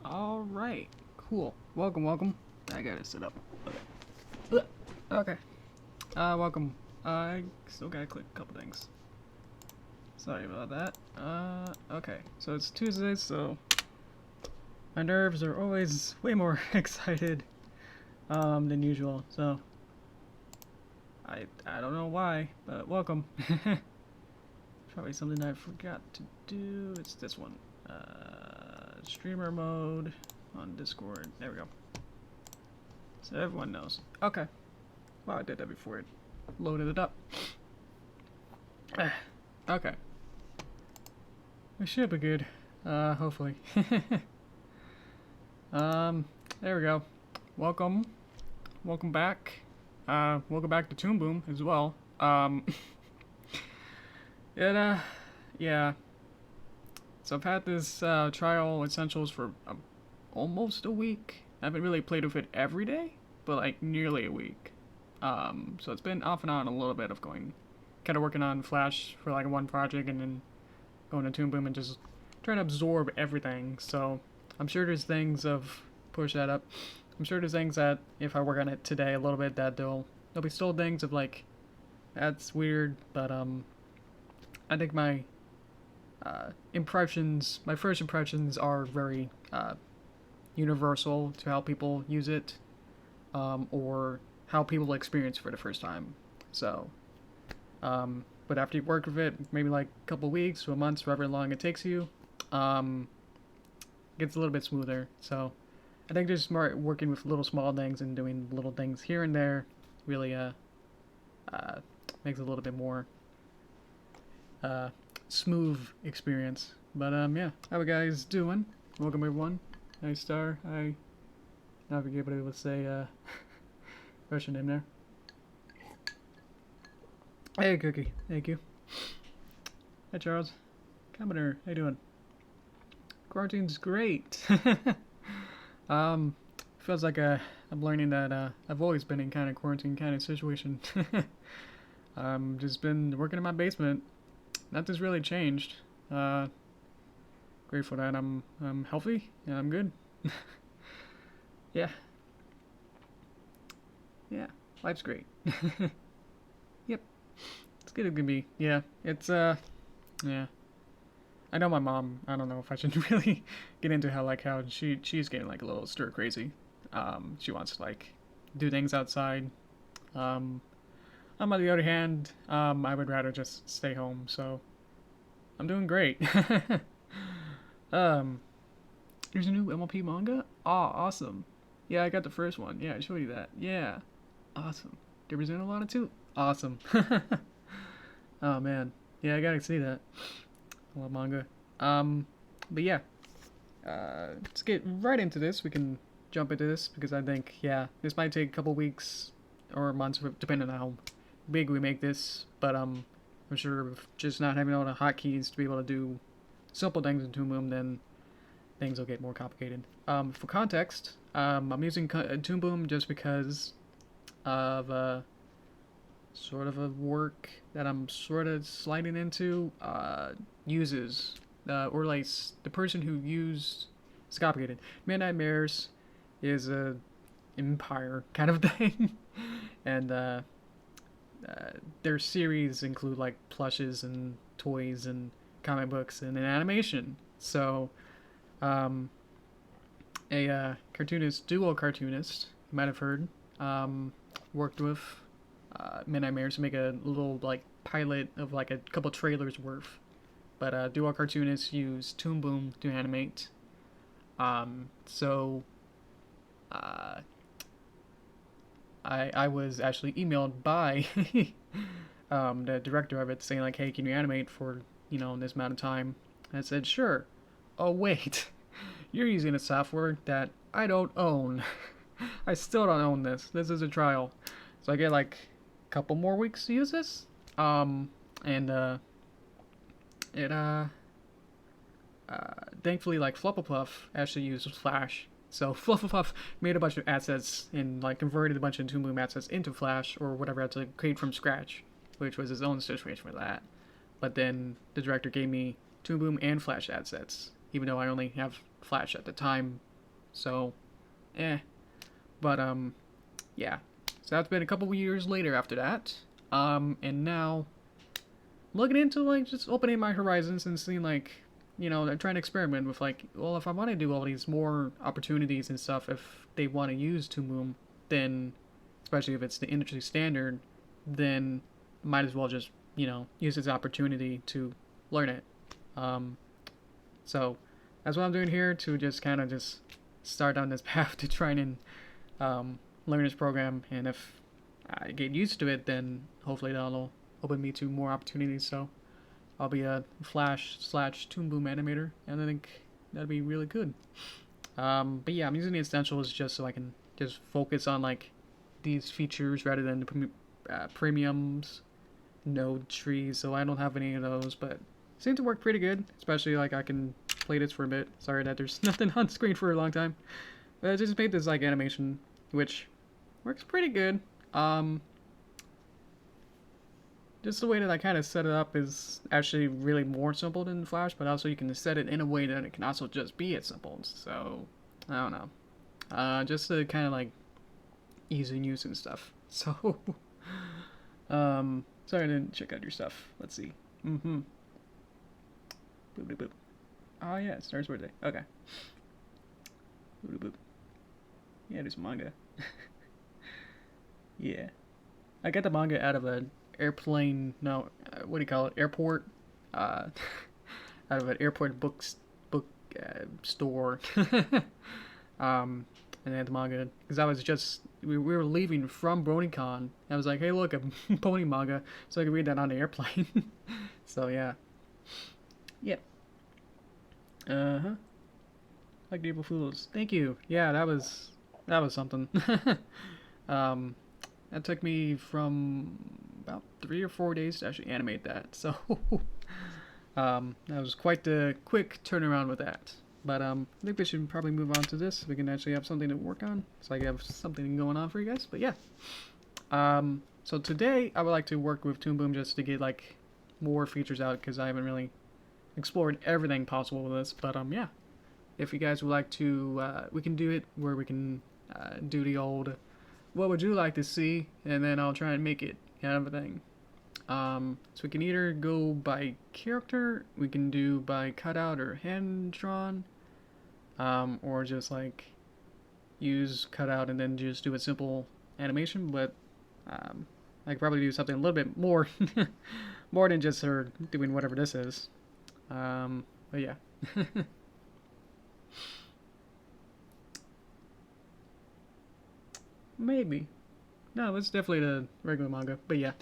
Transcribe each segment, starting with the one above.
Alright, cool. Welcome. I gotta sit up. Okay. Okay. Welcome. I still gotta click a couple things. Sorry about that. Okay. So it's Tuesday, so my nerves are always way more excited than usual. So I don't know why, but welcome. Probably something I forgot to do. It's this one. Streamer mode on Discord. There we go. So everyone knows. Okay. Well, I did that before it loaded it up. Okay. We should be good. Hopefully. There we go. Welcome back. Welcome back to Toon Boom as well. Yeah. So I've had this trial essentials for almost a week. I haven't really played with it every day, but like nearly a week. So it's been off and on a little bit of kind of working on Flash for like one project and then going to Toon Boom and just trying to absorb everything. So I'm sure there's things push that up. I'm sure there's things that if I work on it today a little bit that there'll be still things of like that's weird, but I think my first impressions are very universal to how people use it, or how people experience it for the first time. So, but after you work with it, maybe like a couple weeks to a month, however long it takes you, it gets a little bit smoother. So, I think just smart working with little small things and doing little things here and there really makes it a little bit more smooth experience. But yeah, how are guys doing? Welcome everyone. Hi Star. Hi. Now if you're able to say what's your name there? Hey Cookie. Thank you. Hi Charles. Commoner. How you doing? Quarantine's great. Feels like I'm learning that I've always been in kind of quarantine kind of situation. Just been working in my basement. Nothing's really changed. Grateful that I'm healthy and I'm good. Yeah, life's great. Yep, it's good. It can be. Yeah, it's yeah. I know my mom. I don't know if I should really get into how she's getting like a little stir crazy. She wants to like do things outside. On the other hand, I would rather just stay home. So I'm doing great. There's a new MLP manga? Aw, awesome. Yeah, I got the first one. Yeah, I showed you that. Yeah. Awesome. They present a lot of too. Awesome. Oh man. Yeah, I gotta see that. I love manga. But yeah. Let's get right into this. We can jump into this because I think, yeah, this might take a couple weeks or months depending on how big we make this. But I'm sure if just not having all the hotkeys to be able to do simple things in Toon Boom, then things will get more complicated. For context, I'm using Toon Boom just because of sort of a work that I'm sort of sliding into uses, or like the person who used, it's complicated. Midnight Mares is a empire kind of thing, and their series include like plushes and toys and comic books and an animation. So a duo cartoonist, you might have heard, worked with Midnight Mares to make a little like pilot of like a couple trailers worth. But duo cartoonists use Toon Boom to animate. So I was actually emailed by the director of it saying like, hey, can you animate for this amount of time? And I said, sure. Oh wait, you're using a software that I don't own. I still don't own this. This is a trial. So I get like a couple more weeks to use this. Thankfully like Flufferpuff actually used Flash. So Flufferpuff made a bunch of assets and like converted a bunch of Toon Boom assets into Flash or whatever I had to create from scratch, which was his own situation for that. But then the director gave me Toon Boom and Flash assets, even though I only have Flash at the time So, but yeah. So that's been a couple of years later after that. And now looking into like just opening my horizons and seeing like, you know, I'm trying to experiment with like, well, if I want to do all these more opportunities and stuff, if they want to use Toon, then especially if it's the industry standard, then might as well just, you know, use this opportunity to learn it. So that's what I'm doing here, to just kind of just start down this path to try and learn this program. And if I get used to it, then hopefully that'll open me to more opportunities. So I'll be a Flash/Toon animator, and I think that'd be really good. But yeah, I'm using the essentials just so I can just focus on like these features rather than the premiums, node trees. So I don't have any of those, but seem to work pretty good. Especially like I can play this for a bit. Sorry that there's nothing on screen for a long time. But I just made this like animation, which works pretty good. Just the way that I kind of set it up is actually really more simple than Flash, but also you can set it in a way that it can also just be as simple. So, I don't know. Just to kind of like ease in use and stuff. So, sorry I didn't check out your stuff. Let's see. Boop, boop, boop. Oh yeah, it starts birthday. Okay. Boop, boop. Yeah, there's manga. Yeah. I got the manga out of an airplane, no, what do you call it? Airport? Out of an airport book store. And I had the manga, because I was just, we were leaving from BronyCon. I was like, hey look, a pony manga, so I could read that on the airplane. So yeah. Yep. Like the April Fools. Thank you. Yeah, that was something. That took me from about 3 or 4 days to actually animate that. So that was quite the quick turnaround with that. But I think we should probably move on to this so we can actually have something to work on. So I can have something going on for you guys. But yeah. So today I would like to work with Toon just to get like more features out, because I haven't really explored everything possible with this. But yeah. If you guys would like to, we can do it where we can do the old, what would you like to see? And then I'll try and make it kind of a thing. So we can either go by character, we can do by cutout or hand drawn, or just like use cutout and then just do a simple animation. But I could probably do something a little bit more, more than just her doing whatever this is. But yeah. Maybe. No, it's definitely the regular manga. But yeah.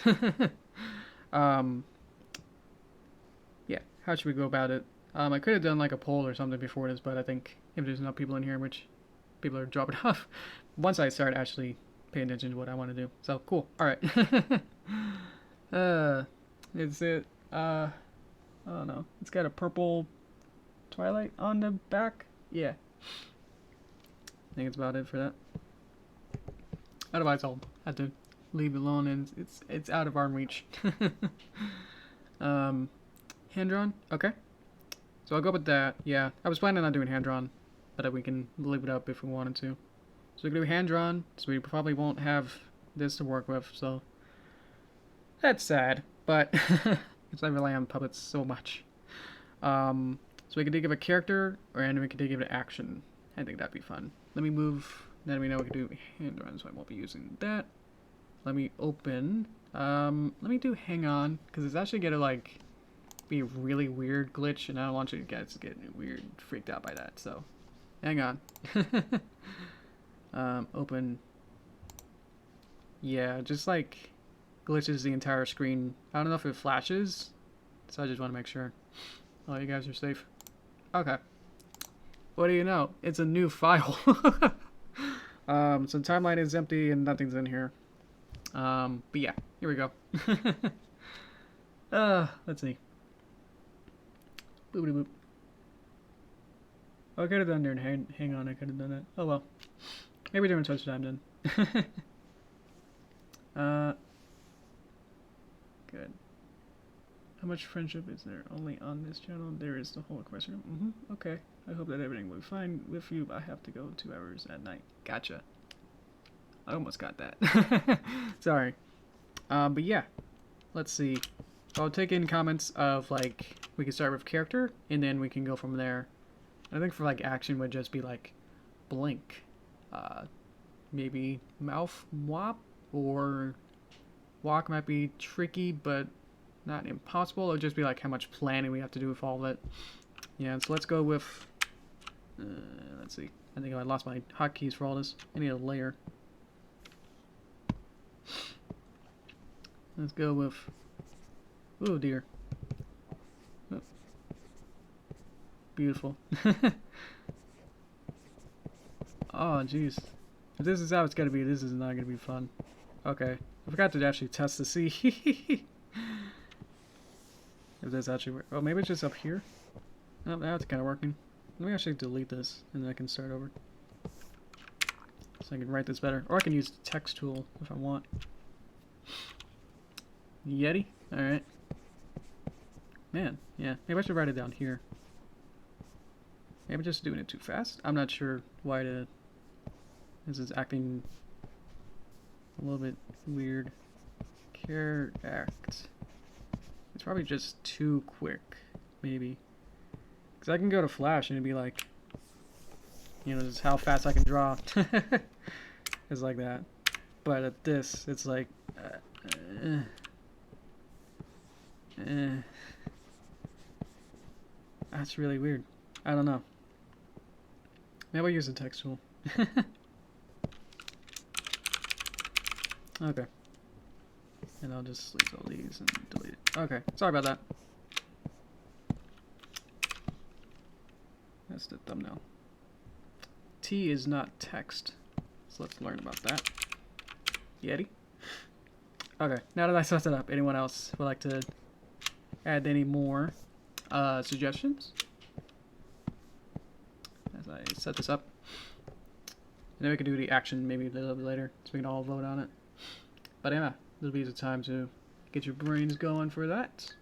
Yeah, how should we go about it? I could have done like a poll or something before this, but I think if there's enough people in here, which people are dropping off, once I start actually paying attention to what I want to do. So, cool. Alright. It's it. I don't know. It's got a purple Twilight on the back. Yeah. I think it's about it for that. Otherwise, I'll have to leave it alone, and it's out of arm reach. Hand drawn, okay. So I'll go with that. Yeah, I was planning on doing hand drawn, but we can leave it up if we wanted to. So we can do hand drawn. So we probably won't have this to work with. So that's sad, but because I rely on puppets so much. So we can think of a character, and we can think of an action. I think that'd be fun. Let me move. Then we know we can do hand drawn, so I won't be using that. Let me open. Let me do hang on, because it's actually gonna like be a really weird glitch, and I don't want you guys to get weird, freaked out by that. So, hang on. Open. Yeah, just like glitches the entire screen. I don't know if it flashes, so I just want to make sure. Oh, you guys are safe. Okay. What do you know? It's a new file. So timeline is empty and nothing's in here. But yeah, here we go. Let's see. Boopity boop. Oh, I could have done there and hang on, I could have done that. Oh well. Maybe different touch time then. Good. How much friendship is there only on this channel? There is the whole equestrian. Okay. I hope that everything will be fine with you. I have to go 2 hours at night. Gotcha. I almost got that. Sorry. But yeah. Let's see. I'll take in comments of, like, we can start with character, and then we can go from there. I think for, like, action would just be, like, blink. Maybe mouth wop, or walk might be tricky, but not impossible. It'll just be, like, how much planning we have to do with all of it. Yeah, so let's go with, let's see. I think I lost my hotkeys for all this. I need a layer. Let's go with, oh dear. Oh. Beautiful. Oh jeez. If this is how it's gonna be, this is not gonna be fun. Okay. I forgot to actually test to see if this actually works. Oh, maybe it's just up here? Oh, now it's kind of working. Let me actually delete this, and then I can start over. So I can write this better. Or I can use the text tool if I want. Yeti? Alright. Man, yeah. Maybe I should write it down here. Maybe I'm just doing it too fast? I'm not sure why this is acting a little bit weird. Act. It's probably just too quick, maybe. Because I can go to Flash and it'd be like, you know, this is how fast I can draw. It's like that. But at this, it's like, that's really weird. I don't know. Maybe I'll use the text tool. Okay. And I'll just delete all these and delete it. Okay, sorry about that. That's the thumbnail. T is not text. So let's learn about that. Yeti. Okay, now that I set it up, anyone else would like to add any more suggestions? As I set this up. And then we can do the action maybe a little bit later, so we can all vote on it. But yeah, there'll be the time to get your brains going for that.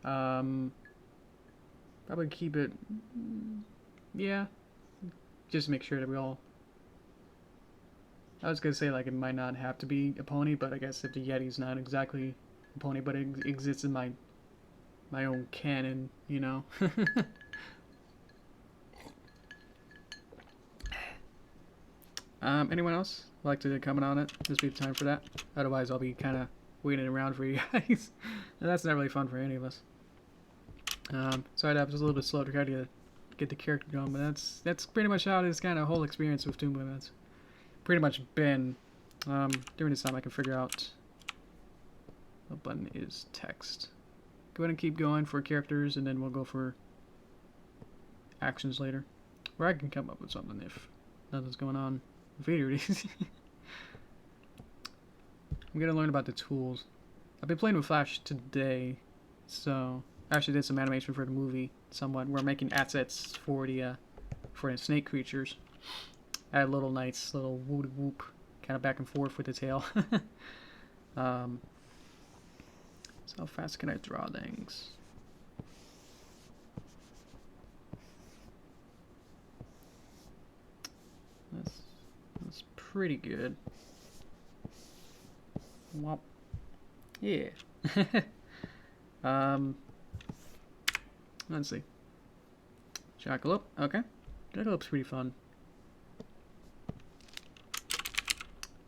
Probably keep it, yeah, just make sure that we all, I was gonna say like it might not have to be a pony, but I guess if the Yeti's not exactly a pony, but it exists in my own canon, you know. Anyone else like to comment on it? This would be the time for that. Otherwise, I'll be kind of waiting around for you guys. And that's not really fun for any of us. Sorry that was a little bit slow to try to get the character going, but that's pretty much how this kind of whole experience with Toon has pretty much been. During this time, I can figure out what button is text. Go ahead and keep going for characters, and then we'll go for actions later. Or I can come up with something if nothing's going on. Video release. I'm gonna learn about the tools. I've been playing with Flash today, so I actually did some animation for the movie. Somewhat, we're making assets for the snake creatures. Add little nice little whoop whoop, kind of back and forth with the tail. So how fast can I draw things? That's pretty good. Well, yeah. Let's see. Jackalope. Okay. Jackalope's pretty fun.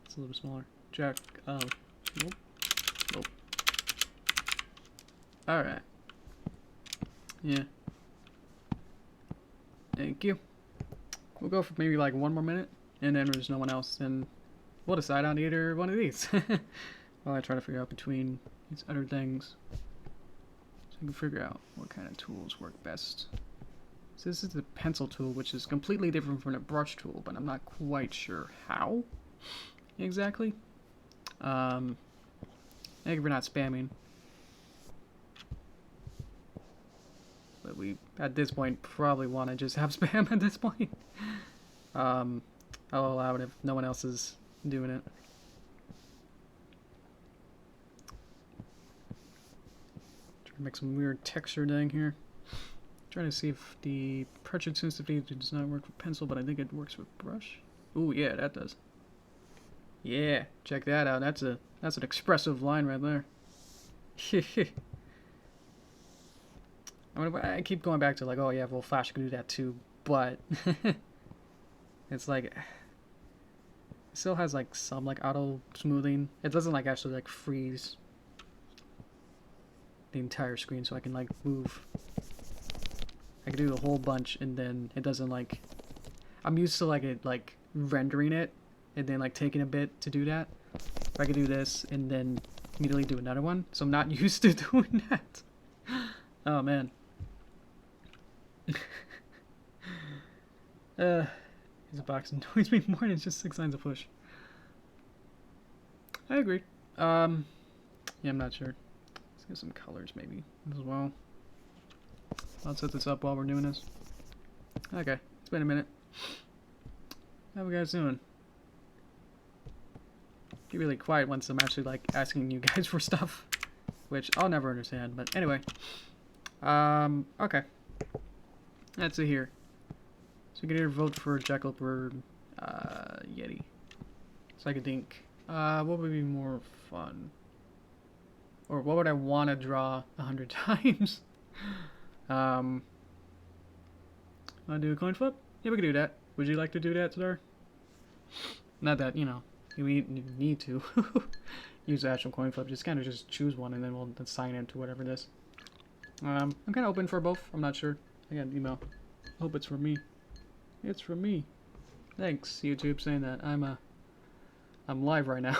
It's a little bit smaller. Nope. Nope. Alright. Yeah. Thank you. We'll go for maybe like 1 more minute, and then there's no one else, then we'll decide on either one of these. While I try to figure out between these other things. So I can figure out what kind of tools work best. So this is the pencil tool, which is completely different from the brush tool, but I'm not quite sure how exactly. Thank you for not spamming. But we, at this point, probably want to just have spam at this point. I'll allow it if no one else is doing it. make some weird texture thing here. Trying to see if the portrait sensitivity does not work with pencil, but I think it works with brush. Ooh, yeah, that does. Yeah, check that out. That's an expressive line right there. I keep going back to like, oh yeah, well, Flash can do that too, but it's like it still has like some like auto smoothing. It doesn't like actually like freeze the entire screen, so I can like move. I can do a whole bunch, and then it doesn't like. I'm used to like it like rendering it, and then like taking a bit to do that. But I can do this and then immediately do another one, so I'm not used to doing that. Oh man. Here's a box annoys me more than just 6 lines of push. I agree. Yeah, I'm not sure. Let's get some colors maybe as well. I'll set this up while we're doing this. Okay, it's been a minute. How you guys doing? Get really quiet once I'm actually like asking you guys for stuff, which I'll never understand. But anyway, okay. Let's see here. So you can either vote for Jackalope or Yeti. So I could think, what would be more fun? Or what would I want to draw 100 times? Want to do a coin flip? Yeah, we could do that. Would you like to do that, sir? Not that, you know, you need to use the actual coin flip. Just kind of just choose one and then we'll assign it to whatever it is. I'm kind of open for both. I'm not sure. I got an email. Hope it's for me. It's for me. Thanks, YouTube, saying that. I'm live right now.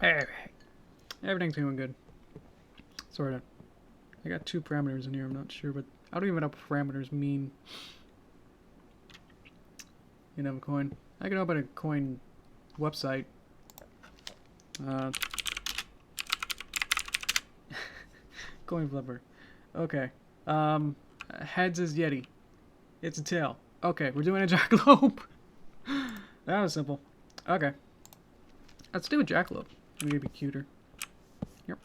Alright. Everything's going good. Sorta. I got 2 parameters in here, I'm not sure, but I don't even know what parameters mean. You know, a coin. I can open a coin website. Coin flipper. Okay. Heads is Yeti. It's a tail. Okay, we're doing a jackalope. That was simple. Okay. Let's do a jackalope. Maybe be cuter. Yep.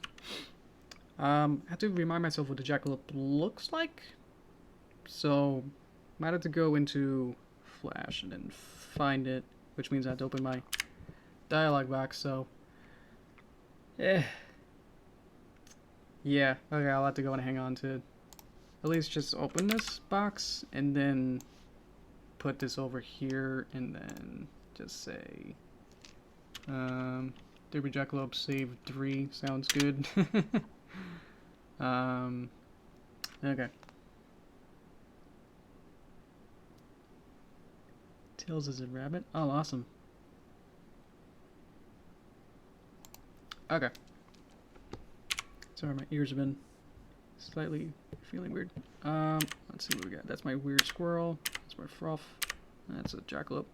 I have to remind myself what the jackalope looks like. So, might have to go into Flash and then find it, which means I have to open my dialog box, so. Yeah, okay, I'll have to go and hang on to at least just open this box and then put this over here and then just say Derpy Jackalope save 3 sounds good. Okay. Tails is a rabbit. Oh, awesome. Okay. Sorry, my ears have been slightly feeling weird. Let's see what we got. That's my weird squirrel. That's my froth. That's a jackalope.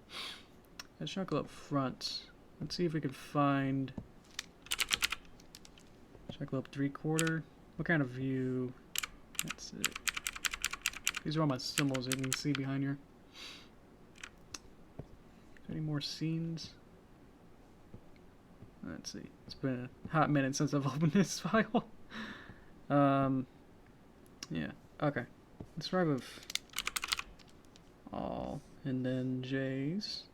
That's jackalope front. Let's see if we can find jackalope 3/4. What kind of view? That's it. These are all my symbols that you can see behind here. Any more scenes? Let's see. It's been a hot minute since I've opened this file. Yeah. Okay. Let's try with all and then J's.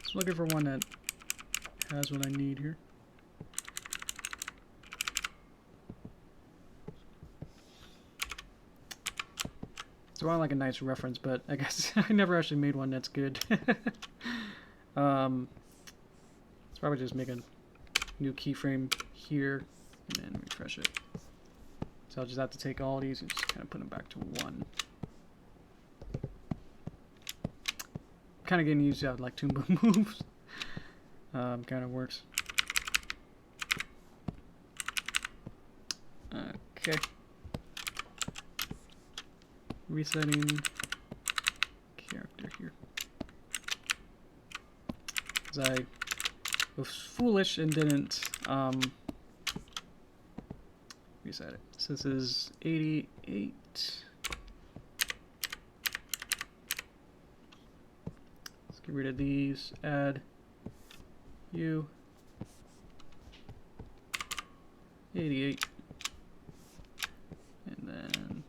Just looking for one that has what I need here. So I want like a nice reference, but I guess I never actually made one that's good. Let's probably just make a new keyframe here and then refresh it. So I'll just have to take all these and just kind of put them back to 1. Kind of getting used to how like Toon moves. Kind of works. Okay. Resetting character here. Because I was foolish and didn't reset it. So this is 88. get rid of these, add you, 88, and then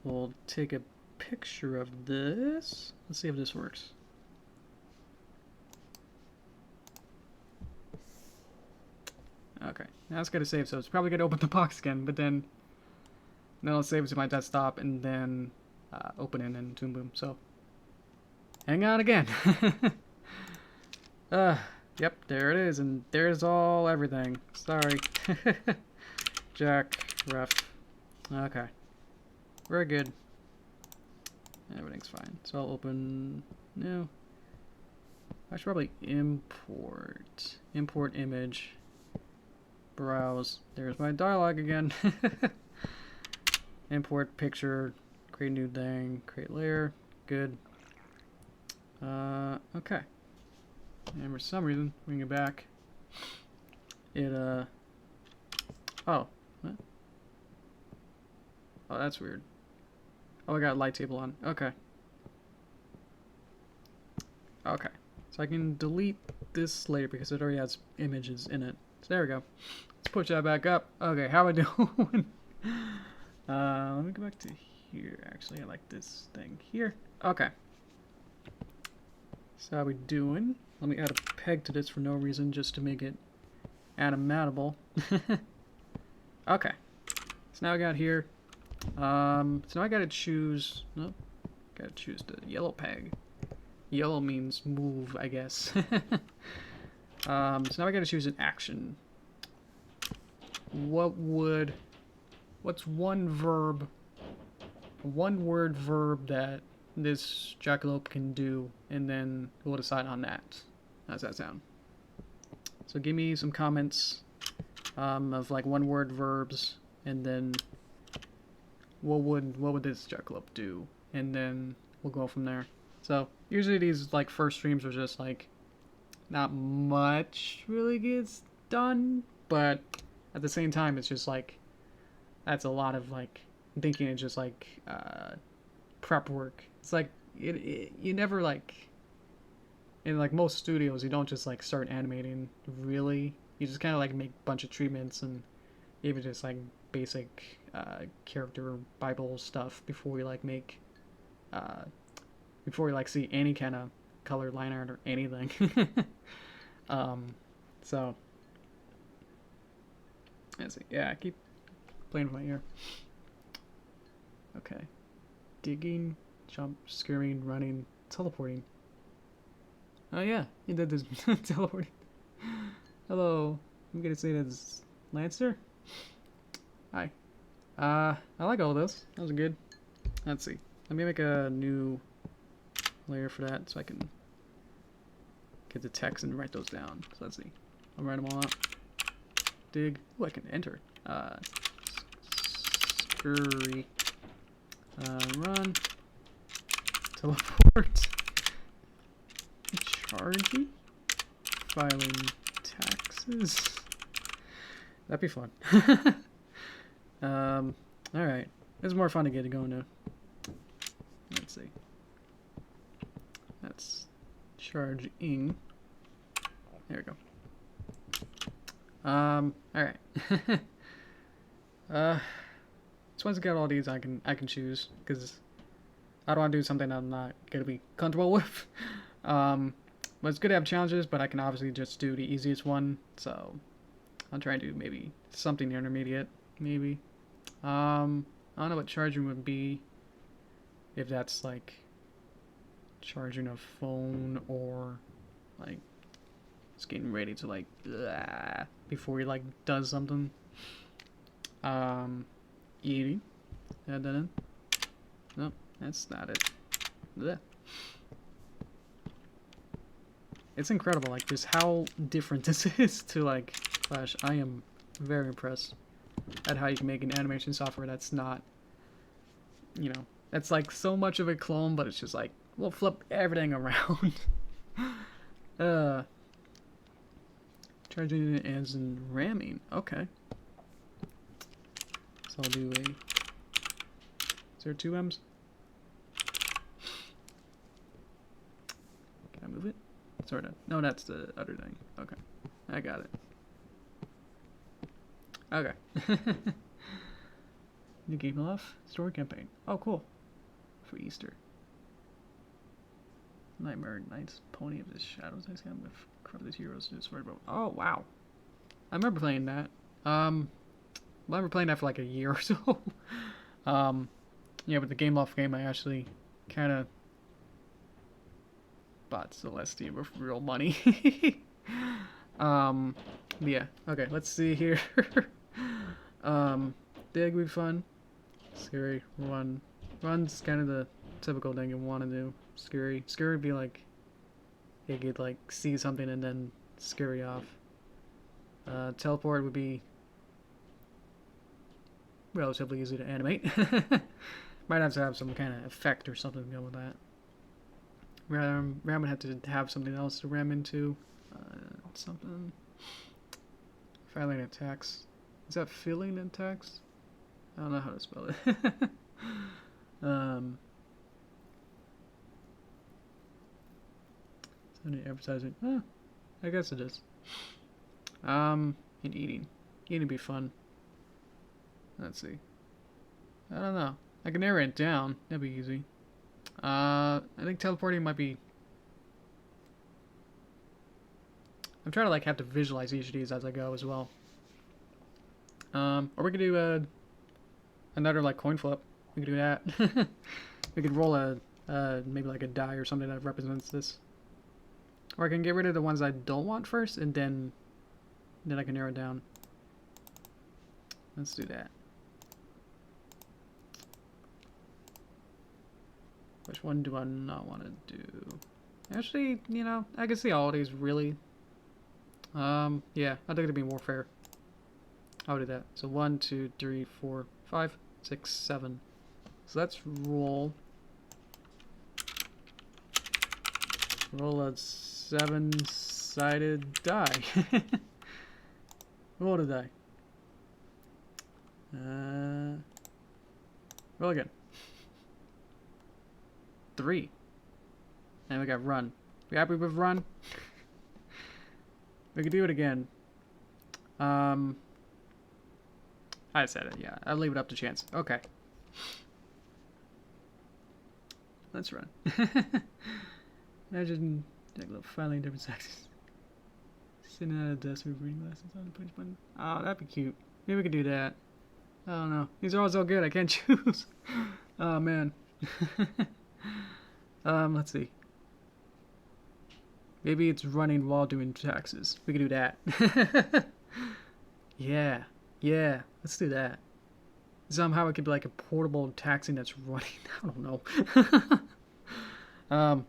we'll take a picture of this. Let's see if this works. Okay, now it's gonna save, so it's probably gonna open the box again, but then it'll save it to my desktop and then open it in Toon Boom. So hang on again. Yep, there it is, and there's everything. Sorry. Jack, ref. Okay. We're good. Everything's fine. So I'll open new. I should probably import. Import image. Browse. There's my dialogue again. Import picture. Create new thing. Create layer. Good. Okay. And for some reason, bring it back. It, oh. What? Oh, that's weird. Oh, I got light table on. Okay. Okay. So I can delete this layer because it already has images in it. So there we go. Let's push that back up. Okay, how am I doing? Let me go back to here. Actually, I like this thing here. Okay. So how we doing? Let me add a peg to this for no reason, just to make it animatable. Okay. So now I got here. So now I gotta choose. No, gotta choose the yellow peg. Yellow means move, I guess. So now I gotta choose an action. What's one word verb that this jackalope can do, and then we'll decide on that. How's that sound? So give me some comments of like one word verbs, and then what would this jackalope do, and then we'll go from there. So usually these like first streams are just like not much really gets done, but at the same time it's just like that's a lot of like thinking and just like prep work. It's like you never like in like most studios you don't just like start animating really. You just kind of like make a bunch of treatments and even just like basic character Bible stuff before we like make before we like see any kind of colored line art or anything. So let's see. Yeah, I keep playing with my ear. Okay. Digging, jump, scurrying, running, teleporting. Oh yeah, you did this. Teleporting. Hello. I'm gonna say that's Lancer. Hi. I like all those. Those are good. Let's see. Let me make a new layer for that so I can get the text and write those down. So let's see. I'll write them all out. Dig. Oh, I can enter. Scurry. Run. Teleport. Charging. Filing taxes. That'd be fun. Alright. It's more fun to get it going now. Let's see. That's charging. There we go. Alright. So once I get all these, I can choose, because I don't want to do something I'm not gonna be comfortable with. But it's good to have challenges, but I can obviously just do the easiest one. So I'll try and do maybe something intermediate, maybe. I don't know what charging would be. If that's like charging a phone or like just getting ready to like before he like does something. Eating. Add that in. No, that's not it. Blech. It's incredible, like just how different this is to like Flash. I am very impressed at how you can make an animation software that's not, you know, that's like so much of a clone, but it's just like we'll flip everything around. Charging it as in ramming. Okay. So I'll do a. Is there two M's? Sort of. No, that's the other thing. Okay. I got it. Okay. New game off. Story campaign. Oh, cool. For Easter. Nightmare Knights. Pony of the Shadows. I scam with corrupted heroes to swear about. Oh, wow. I remember playing that. I remember playing that for like a year or so. Yeah, but the game off game, I actually kind of bought Celestia with real money. Yeah. Okay, let's see here. Dig would be fun. Scary. Run. Run's kind of the typical thing you want to do. Scary. Scary would be like, you could like see something and then scary off. Teleport would be relatively easy to animate. Might have to have some kind of effect or something to go with that. Ram would have to have something else to ram into. Something. Filing attacks. Is that filling in text? I don't know how to spell it. Any advertising? I guess it is. And eating. Eating would be fun. Let's see. I don't know. I can narrow it down. That'd be easy. I think teleporting might be... I'm trying to like have to visualize each of these as I go as well. Or we could do another like coin flip. We could do that. We could roll a maybe like a die or something that represents this. Or I can get rid of the ones I don't want first, and then I can narrow it down. Let's do that. Which one do I not want to do? Actually, you know, I can see all of these really. Yeah, I think it'd be more fair. I'll do that. So 1, 2, 3, 4, 5, 6, 7. So let's roll. Roll a 7-sided die. Roll a die. Roll again. 3. And we got run. We happy with run? We could do it again. I said it, yeah. I'll leave it up to chance. Okay. Let's run. Imagine filing different sexes. Sitting at a desk with reading glasses on the push button. Oh, that'd be cute. Maybe we could do that. I don't know. These are all so good. I can't choose. Oh, man. Let's see. Maybe it's running while doing taxes. We could do that. Yeah. Yeah. Let's do that. Somehow it could be like a portable taxing that's running. I don't know.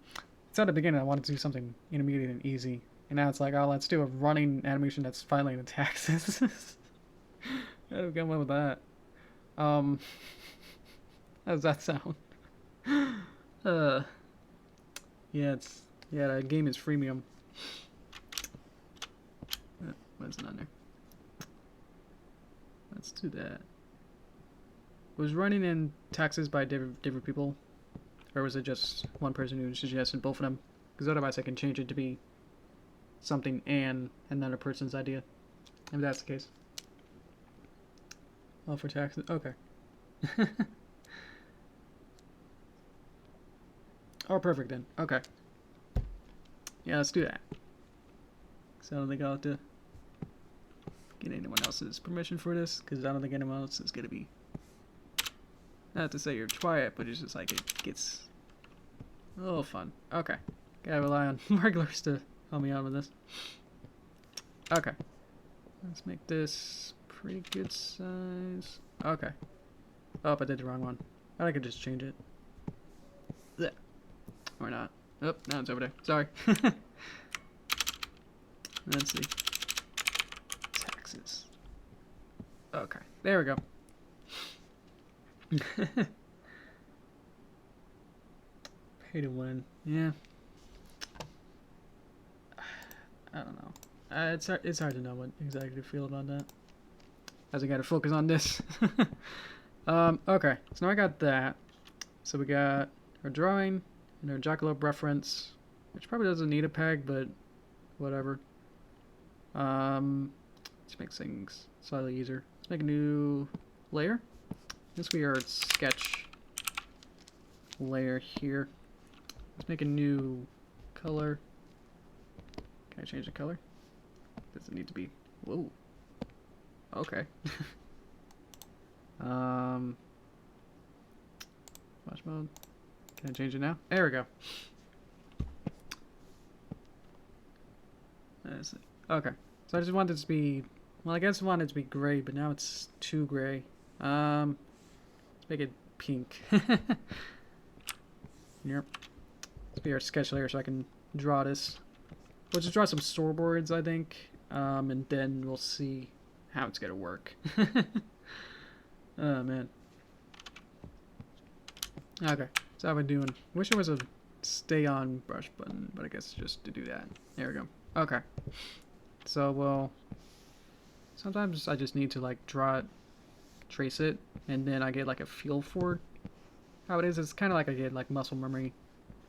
It's at the beginning I wanted to do something intermediate and easy. And now it's like, oh, let's do a running animation that's filing the taxes. How do we come up with that? How does that sound? Yeah, the game is freemium. What is it on there? Let's do that. Was running in taxes by different people? Or was it just one person who suggested both of them? Because otherwise I can change it to be something and another person's idea. If that's the case. Oh, for taxes? Okay. Oh, perfect then. Okay. Yeah, let's do that. So I don't think I'll have to get anyone else's permission for this, because I don't think anyone else is going to be... Not to say you're quiet, but it's just like it gets a little fun. Okay. Gotta rely on regulars to help me out with this. Okay. Let's make this pretty good size. Okay. Oh, I did the wrong one. I could just change it. Blech. Or not. Oh, now it's over there. Sorry. Let's see. Taxes. Okay. There we go. Pay to win. Yeah. I don't know. It's hard to know what exactly to feel about that. As I gotta focus on this. Okay. So now I got that. So we got our drawing and our jackalope reference. which probably doesn't need a peg, but whatever. Let's make things slightly easier. Let's make a new layer. This we are sketch layer here. Let's make a new color. Can I change the color? Does it need to be? Whoa. Okay. Watch mode. Can I change it now? There we go. Let's see. Okay. So I just wanted it to be, well, I guess I wanted it to be gray, but now it's too gray. Let's make it pink. Yep. Let's be our sketch layer so I can draw this. We'll just draw some storyboards, I think, and then we'll see how it's gonna work. Oh man. Okay, so how we doing? Wish there was a stay on brush button, but I guess just to do that. There we go. Okay. So well, sometimes I just need to like draw it, trace it, and then I get like a feel for how it is. It's kind of like I get like muscle memory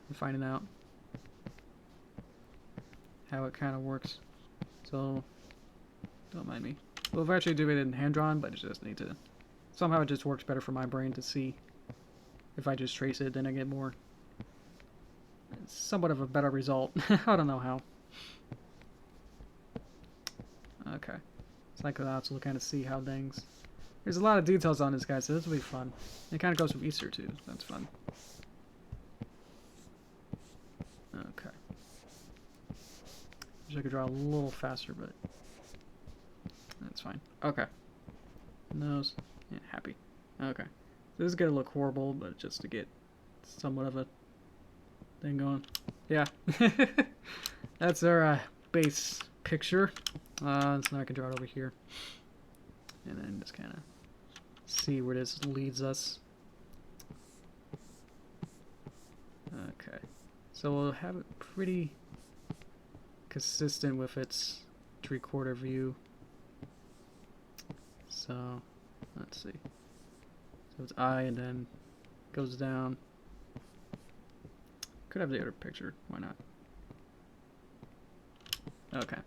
and finding out how it kind of works. So don't mind me. We'll eventually do it in hand drawn, but I just need to. Somehow it just works better for my brain to see. If I just trace it, then I get more. Somewhat of a better result. I don't know how. Okay. It's like that, so we'll kind of see how things. There's a lot of details on this guy, so this will be fun. It kind of goes from Easter too. So that's fun. Okay. Wish I could draw a little faster, but that's fine. Okay. Nose. Yeah, happy. Okay. This is gonna look horrible, but just to get somewhat of a thing going. Yeah. That's our base picture. So now I can draw it over here. And then just kind of see where this leads us. Okay. So we'll have it pretty consistent with its 3/4 view. So, let's see. So it's I and then goes down. Could have the other picture. Why not? Okay.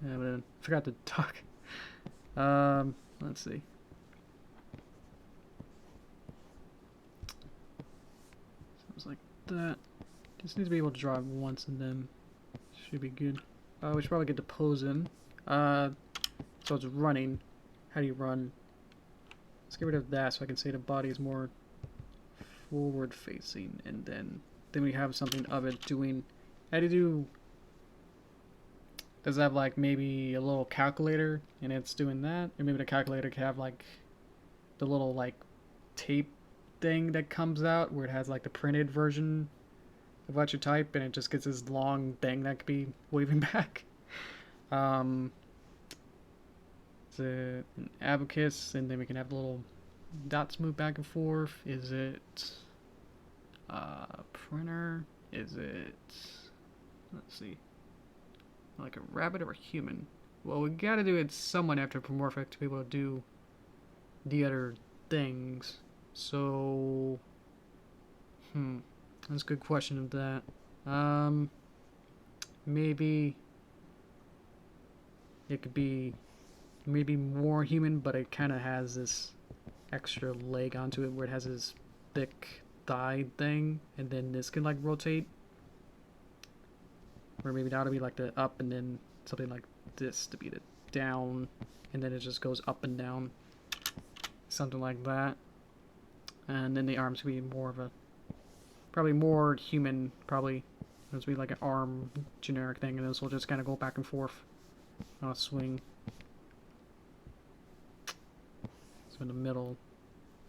Yeah, but I forgot to talk. Let's see. Sounds like that. Just need to be able to draw it once and then should be good. We should probably get the pose in. So it's running. How do you run? Let's get rid of that so I can say the body is more forward facing, and then we have something of it doing. How do you do? Does it have like maybe a little calculator and it's doing that? Or maybe the calculator can have like the little like tape thing that comes out where it has like the printed version of what you type and it just gets this long thing that could be waving back. It's an abacus, and then we can have the little dots move back and forth. Is it printer? Is it, let's see, like a rabbit or a human? Well, we gotta do it somewhat anthropomorphic to be able to do the other things. So, that's a good question of that. Maybe it could be maybe more human, but it kind of has this extra leg onto it where it has this thick thigh thing, and then this can like rotate. Or maybe that would be like the up, and then something like this to be the down, and then it just goes up and down. Something like that. And then the arms would be more of a, probably more human, probably. This would be like an arm generic thing, and this will just kind of go back and forth on a swing. So in the middle,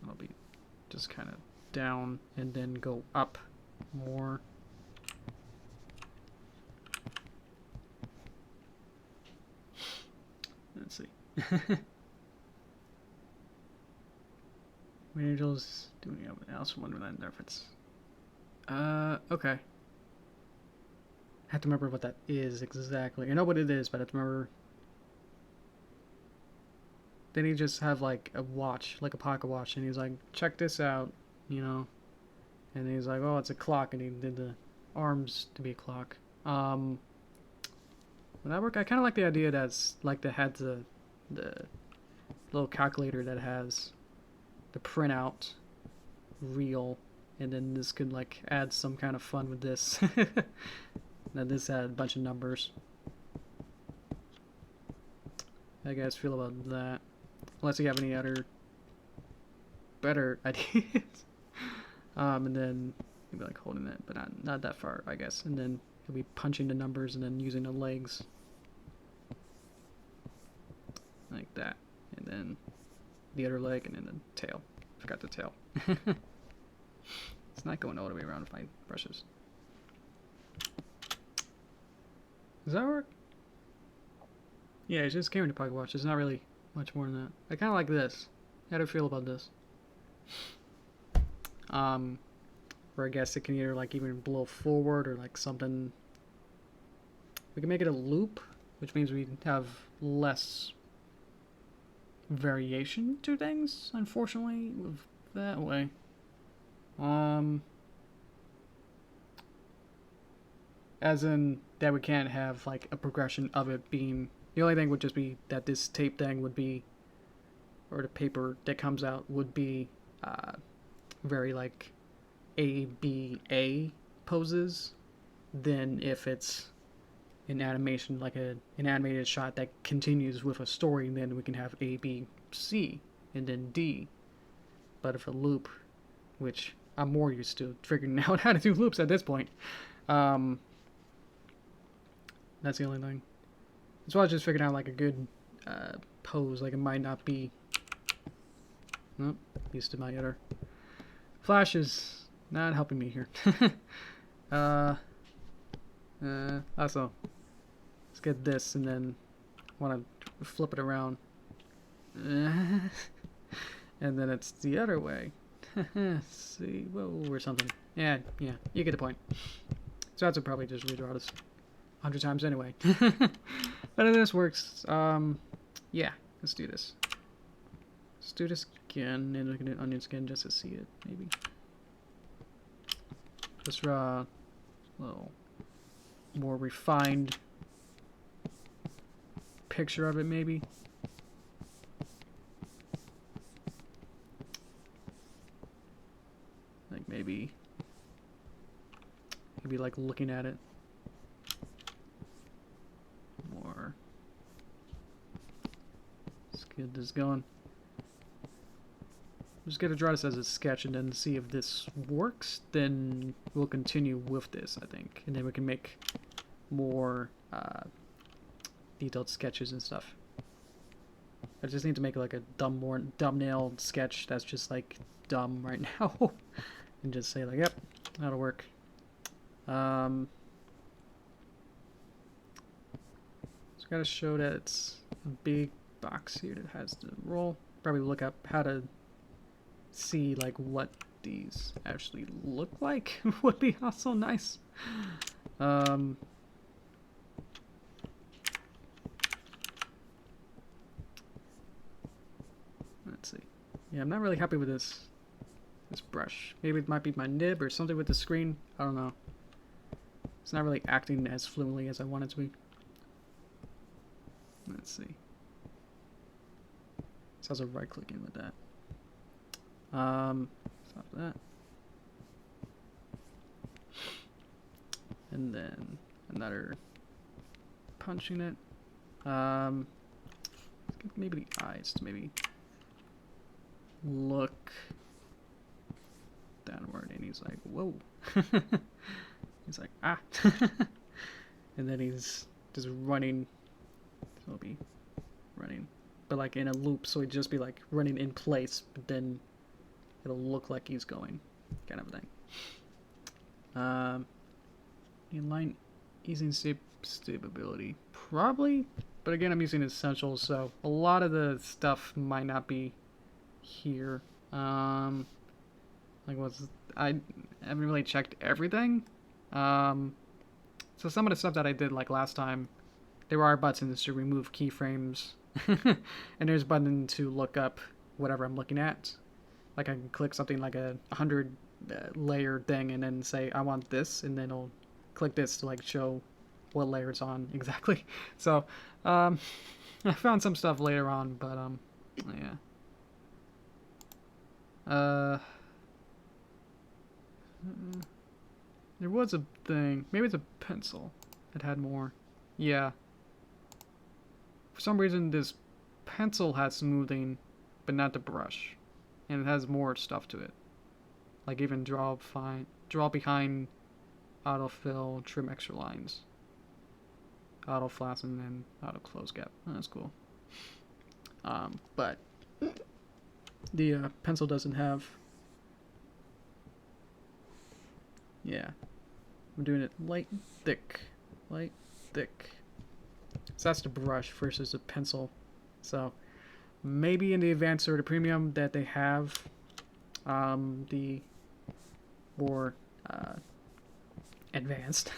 it'll be just kind of down and then go up more. Let's see. Angels doing it. I also wonder that if it's okay. I have to remember what that is exactly. I know what it is, but I have to remember. Then he just have like a watch, like a pocket watch, and he's like, check this out, you know. And he's like, oh, it's a clock, and he did the arms to be a clock. Would that work? I kind of like the idea that's like that had the little calculator that has the printout reel, and then this could like add some kind of fun with this. That this had a bunch of numbers. How you guys feel about that? Unless you have any other better ideas. And then maybe like holding it, but not that far, I guess. And then he'll be punching the numbers and then using the legs. Like that. And then the other leg and then the tail. Forgot the tail. It's not going all the way around with my brushes. Does that work? Yeah, it's just carrying the pocket watch. There's not really much more than that. I kind of like this. How do you feel about this? Where I guess it can either like even blow forward or like something. We can make it a loop, which means we have less variation to things, unfortunately, with that way. As in that we can't have like a progression of it being, the only thing would just be that this tape thing would be, or the paper that comes out would be very like A, B, A poses. Then if it's an animation, like an animated shot that continues with a story, then we can have A, B, C, and then D. But if a loop, which I'm more used to figuring out how to do loops at this point, that's the only thing. So I was just figuring out like a good pose. Like it might not be. Nope, used to my other. Flash is not helping me here. Also, let's get this and then want to flip it around. And then it's the other way. See, whoa, or something. Yeah, you get the point. So that's probably just redraw this 100 times anyway. But if this works, yeah, let's do this. Let's do this again, and we can do onion skin just to see it, maybe. Just draw a little more refined picture of it, maybe. Like maybe like looking at it more. Let's get this going. I'm just gonna draw this as a sketch and then see if this works. Then we'll continue with this, I think, and then we can make more detailed sketches and stuff. I just need to make like a thumbnail sketch that's just like dumb right now, and just say like, yep, that'll work. Just gotta show that it's a big box here that has the roll. Probably look up how to see like what these actually look like. Would be also nice. Let's see. Yeah, I'm not really happy with this brush. Maybe it might be my nib or something with the screen. I don't know. It's not really acting as fluently as I want it to be. Let's see. So I was right clicking with that. Stop that. And then another punching it. Maybe the eyes to maybe look downward, and he's like, whoa. He's like, ah. And then he's just running. So he'll be running, but like in a loop, so he'd just be like running in place, but then it'll look like he's going, kind of a thing. Inline easing stability, probably, but again, I'm using essentials, so a lot of the stuff might not be here. Like I haven't really checked everything. So some of the stuff that I did like last time, there are buttons to remove keyframes, and there's a button to look up whatever I'm looking at. Like I can click something like 100 layer thing and then say I want this, and then it'll click this to like show what layer it's on exactly. So I found some stuff later on, but yeah. There was a thing. Maybe it's a pencil that had more. Yeah. For some reason, this pencil has smoothing, but not the brush, and it has more stuff to it. Like even draw behind, autofill, trim extra lines, auto flash, and then auto close gap. Oh, that's cool. But the pencil doesn't have. Yeah, I'm doing it light, thick, light, thick. So that's the brush versus the pencil. So maybe in the advanced or the premium that they have the more advanced.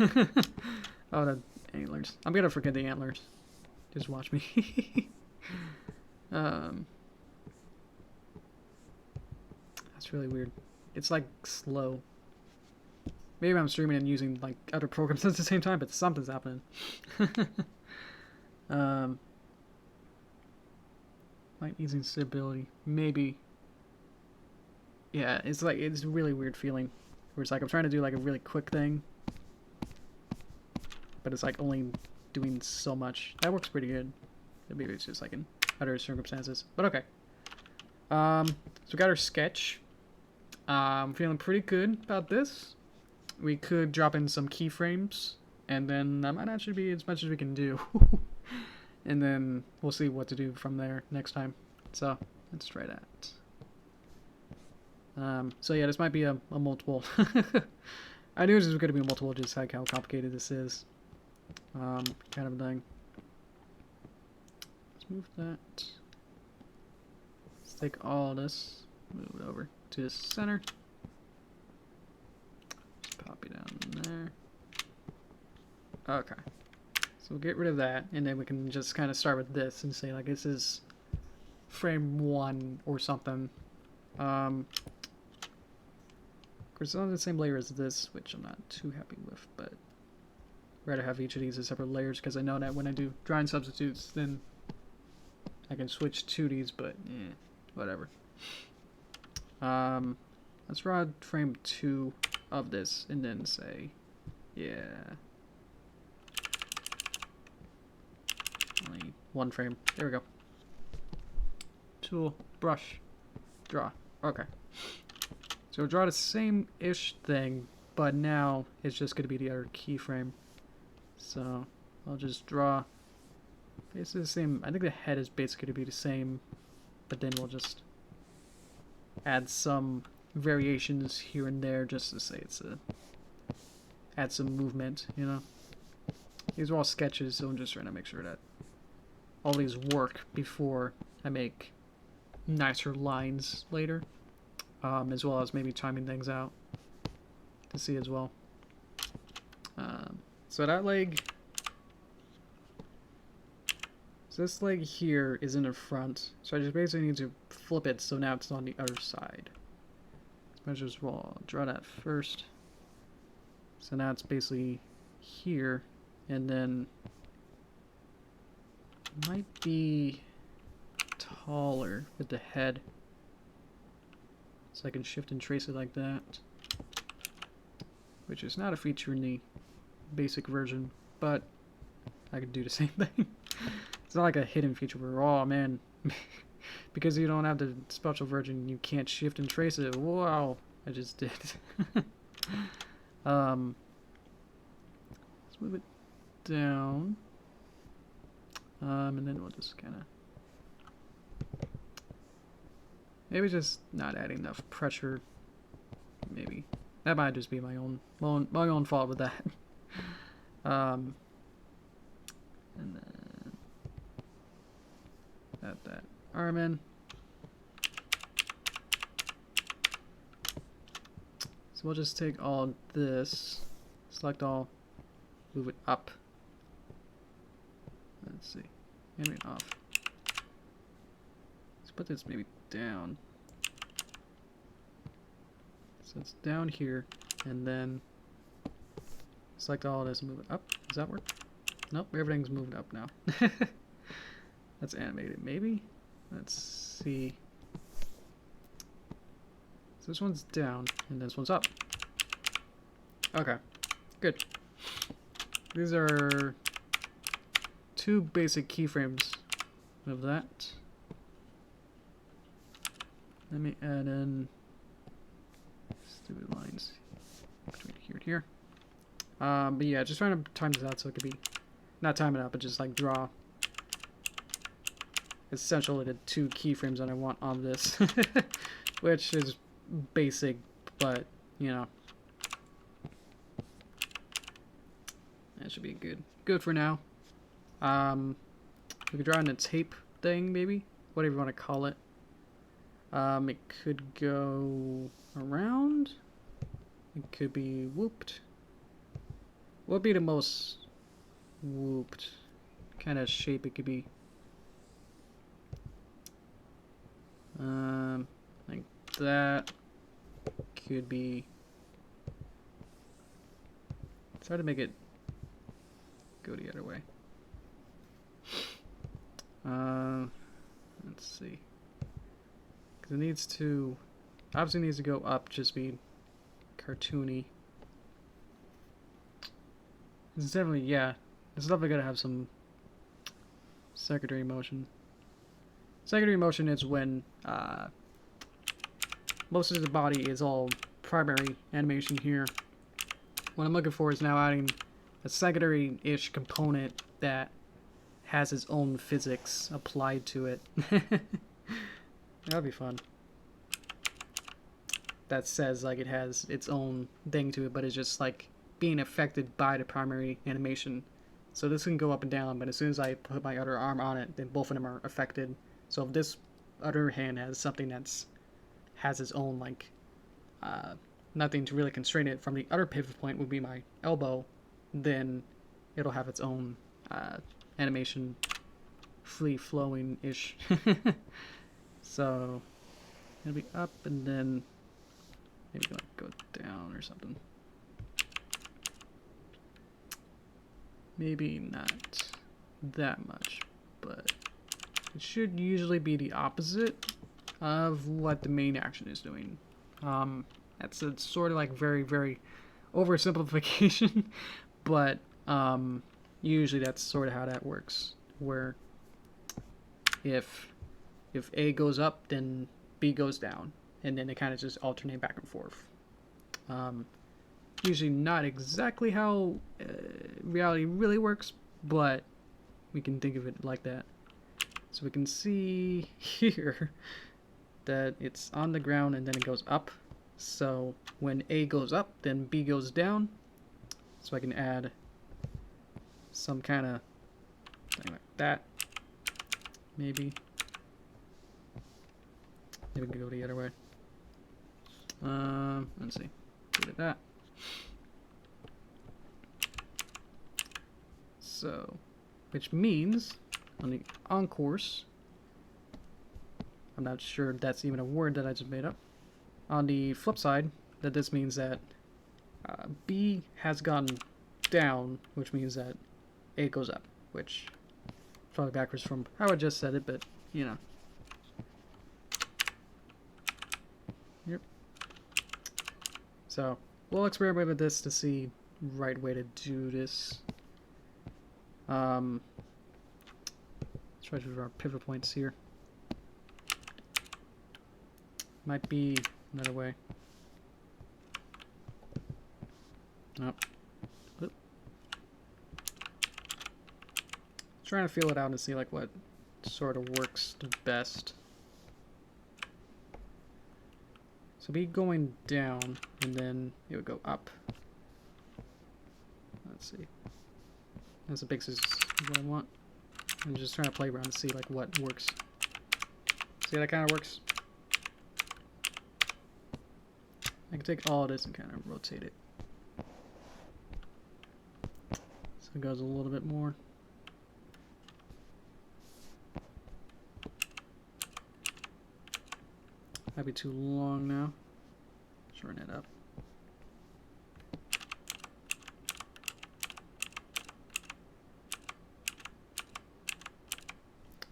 Oh, the antlers. I'm gonna forget the antlers. Just watch me. That's really weird. It's like slow. Maybe I'm streaming and using like other programs at the same time, but something's happening. Like easing stability. Maybe. Yeah, it's like it's a really weird feeling. Where it's like I'm trying to do like a really quick thing, but it's like only doing so much. That works pretty good. Maybe it's just like in other circumstances. But okay. So we got our sketch. I'm feeling pretty good about this. We could drop in some keyframes, and then that might actually be as much as we can do. And then we'll see what to do from there next time. So let's try that. So yeah, this might be a multiple. I knew this was going to be a multiple, just like how complicated this is. Kind of a thing. Let's move that. Let's take all this, move it over to the center. Just copy down there. Okay. So we'll get rid of that, and then we can just kind of start with this and say like this is frame 1 or something. Of course, it's on the same layer as this, which I'm not too happy with, but I'd rather have each of these as separate layers because I know that when I do drawing substitutes, then I can switch to these, but whatever. Let's draw frame 2 of this and then say, yeah. Only one frame. There we go. Tool, brush, draw. Okay. So draw the same-ish thing, but now it's just going to be the other keyframe. So I'll just draw basically the same. I think the head is basically going to be the same, but then we'll just add some variations here and there just to say it's a add some movement, you know. These are all sketches, so I'm just trying to make sure that all these work before I make nicer lines later. As well as maybe timing things out to see as well. So that leg, so this leg here is in the front, so I just basically need to flip it so now it's on the other side. Let's measure as well. Draw that first. So now it's basically here, and then it might be taller with the head. So I can shift and trace it like that, which is not a feature in the basic version, but I can do the same thing. It's not like a hidden feature where, oh man, because you don't have the special version, you can't shift and trace it. Wow, I just did. Let's move it down, and then we'll just kind of. Maybe just not adding enough pressure. Maybe that might just be my own fault with that. And then add that arm in. So we'll just take all this, select all, move it up. Let's see, animate off. Let's put this maybe down. So it's down here, and then select all of this and move it up. Does that work? Nope, everything's moved up now. Let's animate it, maybe? Let's see. So this one's down, and this one's up. Okay, good. These are two basic keyframes of that. Let me add in stupid lines between here and here. But yeah, just trying to time this out so it could be, not time it out, but just like draw essentially the two keyframes that I want on this, which is basic, but you know, that should be good for now. We could draw in a tape thing, maybe, whatever you want to call it. It could go around. It could be whooped. What would be the most whooped kind of shape it could be? Like that. Could be. It's hard to make it go the other way. Let's see. Because it needs to, obviously needs to go up, just be cartoony. This is definitely, yeah, this is definitely going to have some secondary motion. Secondary motion is when most of the body is all primary animation here. What I'm looking for is now adding a secondary-ish component that has its own physics applied to it. That'd be fun. That says like it has its own thing to it, but it's just like being affected by the primary animation. So this can go up and down, but as soon as I put my other arm on it, then both of them are affected. So if this other hand has something that's has its own like nothing to really constrain it from the other pivot point would be my elbow, then it'll have its own animation, free flowing ish. So it'll be up and then maybe like go down or something. Maybe not that much, but it should usually be the opposite of what the main action is doing. That's a sort of like very oversimplification, but usually that's sort of how that works, where if A goes up, then B goes down, and then they kind of just alternate back and forth. Usually not exactly how reality really works, but we can think of it like that. So we can see here that it's on the ground and then it goes up. So when A goes up, then B goes down. So I can add some kind of thing like that. Maybe we can go the other way. Let's see. Look at that. So, which means on the on course, I'm not sure if that's even a word that I just made up. On the flip side, that this means that B has gone down, which means that A goes up, which is probably backwards from how I just said it, but you know. Yep. So we'll experiment with this to see the right way to do this. Let's try to do our pivot points here. Might be another way. Nope. Oop. Trying to feel it out and see like what sort of works the best. So be going down and then it would go up. Let's see. That's the basis of what I want. I'm just trying to play around to see like what works. See how that kind of works? I can take all of this and kind of rotate it. So it goes a little bit more. Might be too long now. turn it up.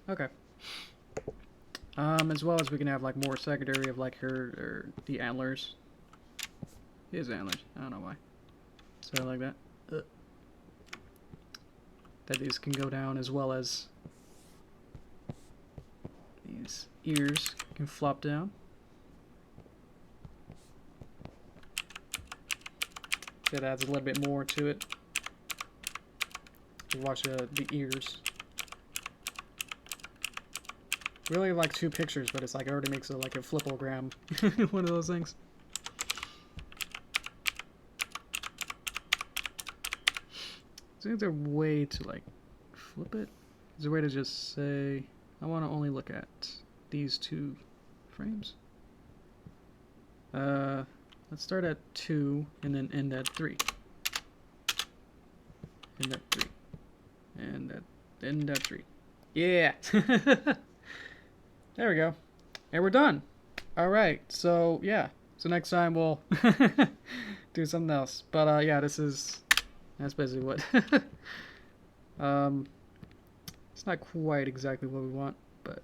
Okay. As well as we can have like more secondary of like her the antlers. His antlers. I don't know why. So like that. That these can go down, as well as these ears can flop down. That adds a little bit more to it. You watch the ears. Really like 2 pictures, but it's like it already makes it like a flippogram. One of those things. Is there a way to like flip it? Is there a way to just say, I want to only look at these 2 frames? Let's start at 2 and then end at 3. End at 3. And end at 3. Yeah! There we go. And we're done. Alright, so yeah. So next time we'll do something else. But yeah, that's basically what. It's not quite exactly what we want, but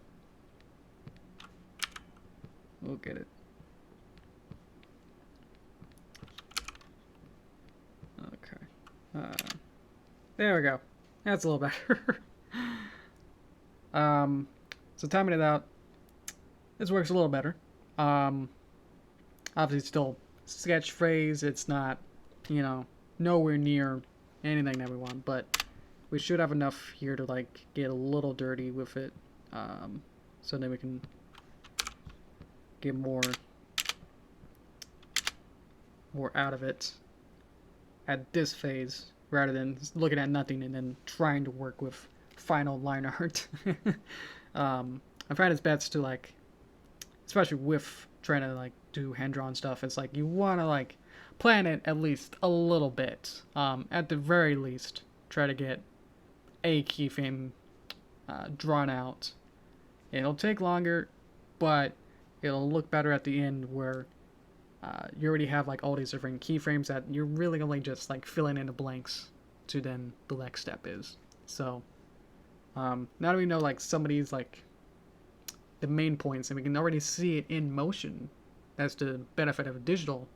we'll get it. Okay. There we go. That's a little better. So timing it out. This works a little better. Obviously it's still sketch phrase. It's not, you know, nowhere near anything that we want, but we should have enough here to like get a little dirty with it, so then we can get more out of it at this phase, rather than looking at nothing and then trying to work with final line art. I find it's best to like, especially with trying to like do hand-drawn stuff, it's like you want to like plan it at least a little bit. At the very least, try to get a keyframe drawn out. It'll take longer, but it'll look better at the end, where you already have like all these different keyframes that you're really only just like filling in the blanks to then the next step is. So now that we know like some of these like the main points, and we can already see it in motion, that's the benefit of a digital,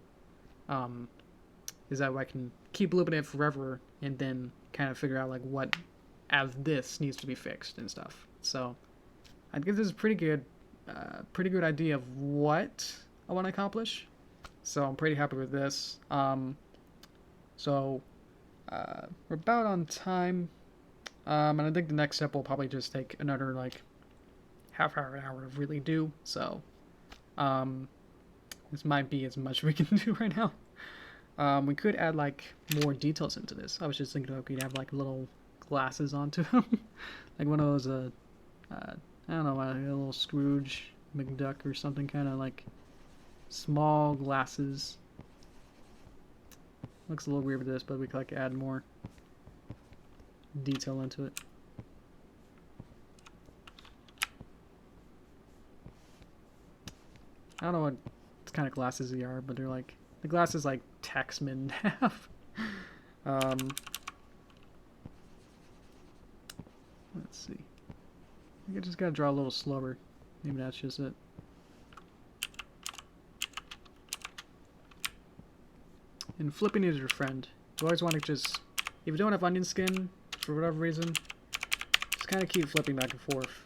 is that I can keep looping it forever and then kind of figure out like what as this needs to be fixed and stuff. So I'd give this a pretty good idea of what I want to accomplish. So I'm pretty happy with this. So we're about on time, and I think the next step will probably just take another like half hour, an hour to really do. So this might be as much we can do right now. We could add like more details into this. I was just thinking we could have like little glasses onto them. Like one of those I don't know, a little Scrooge McDuck or something, kind of like small glasses. Looks a little weird with this, but we could like add more detail into it. I don't know what kind of glasses they are, but they're like the glasses like taxmen have. Let's see. I think I just gotta draw a little slower. Maybe that's just it. And flipping is your friend. You always want to just, if you don't have onion skin for whatever reason, just kind of keep flipping back and forth.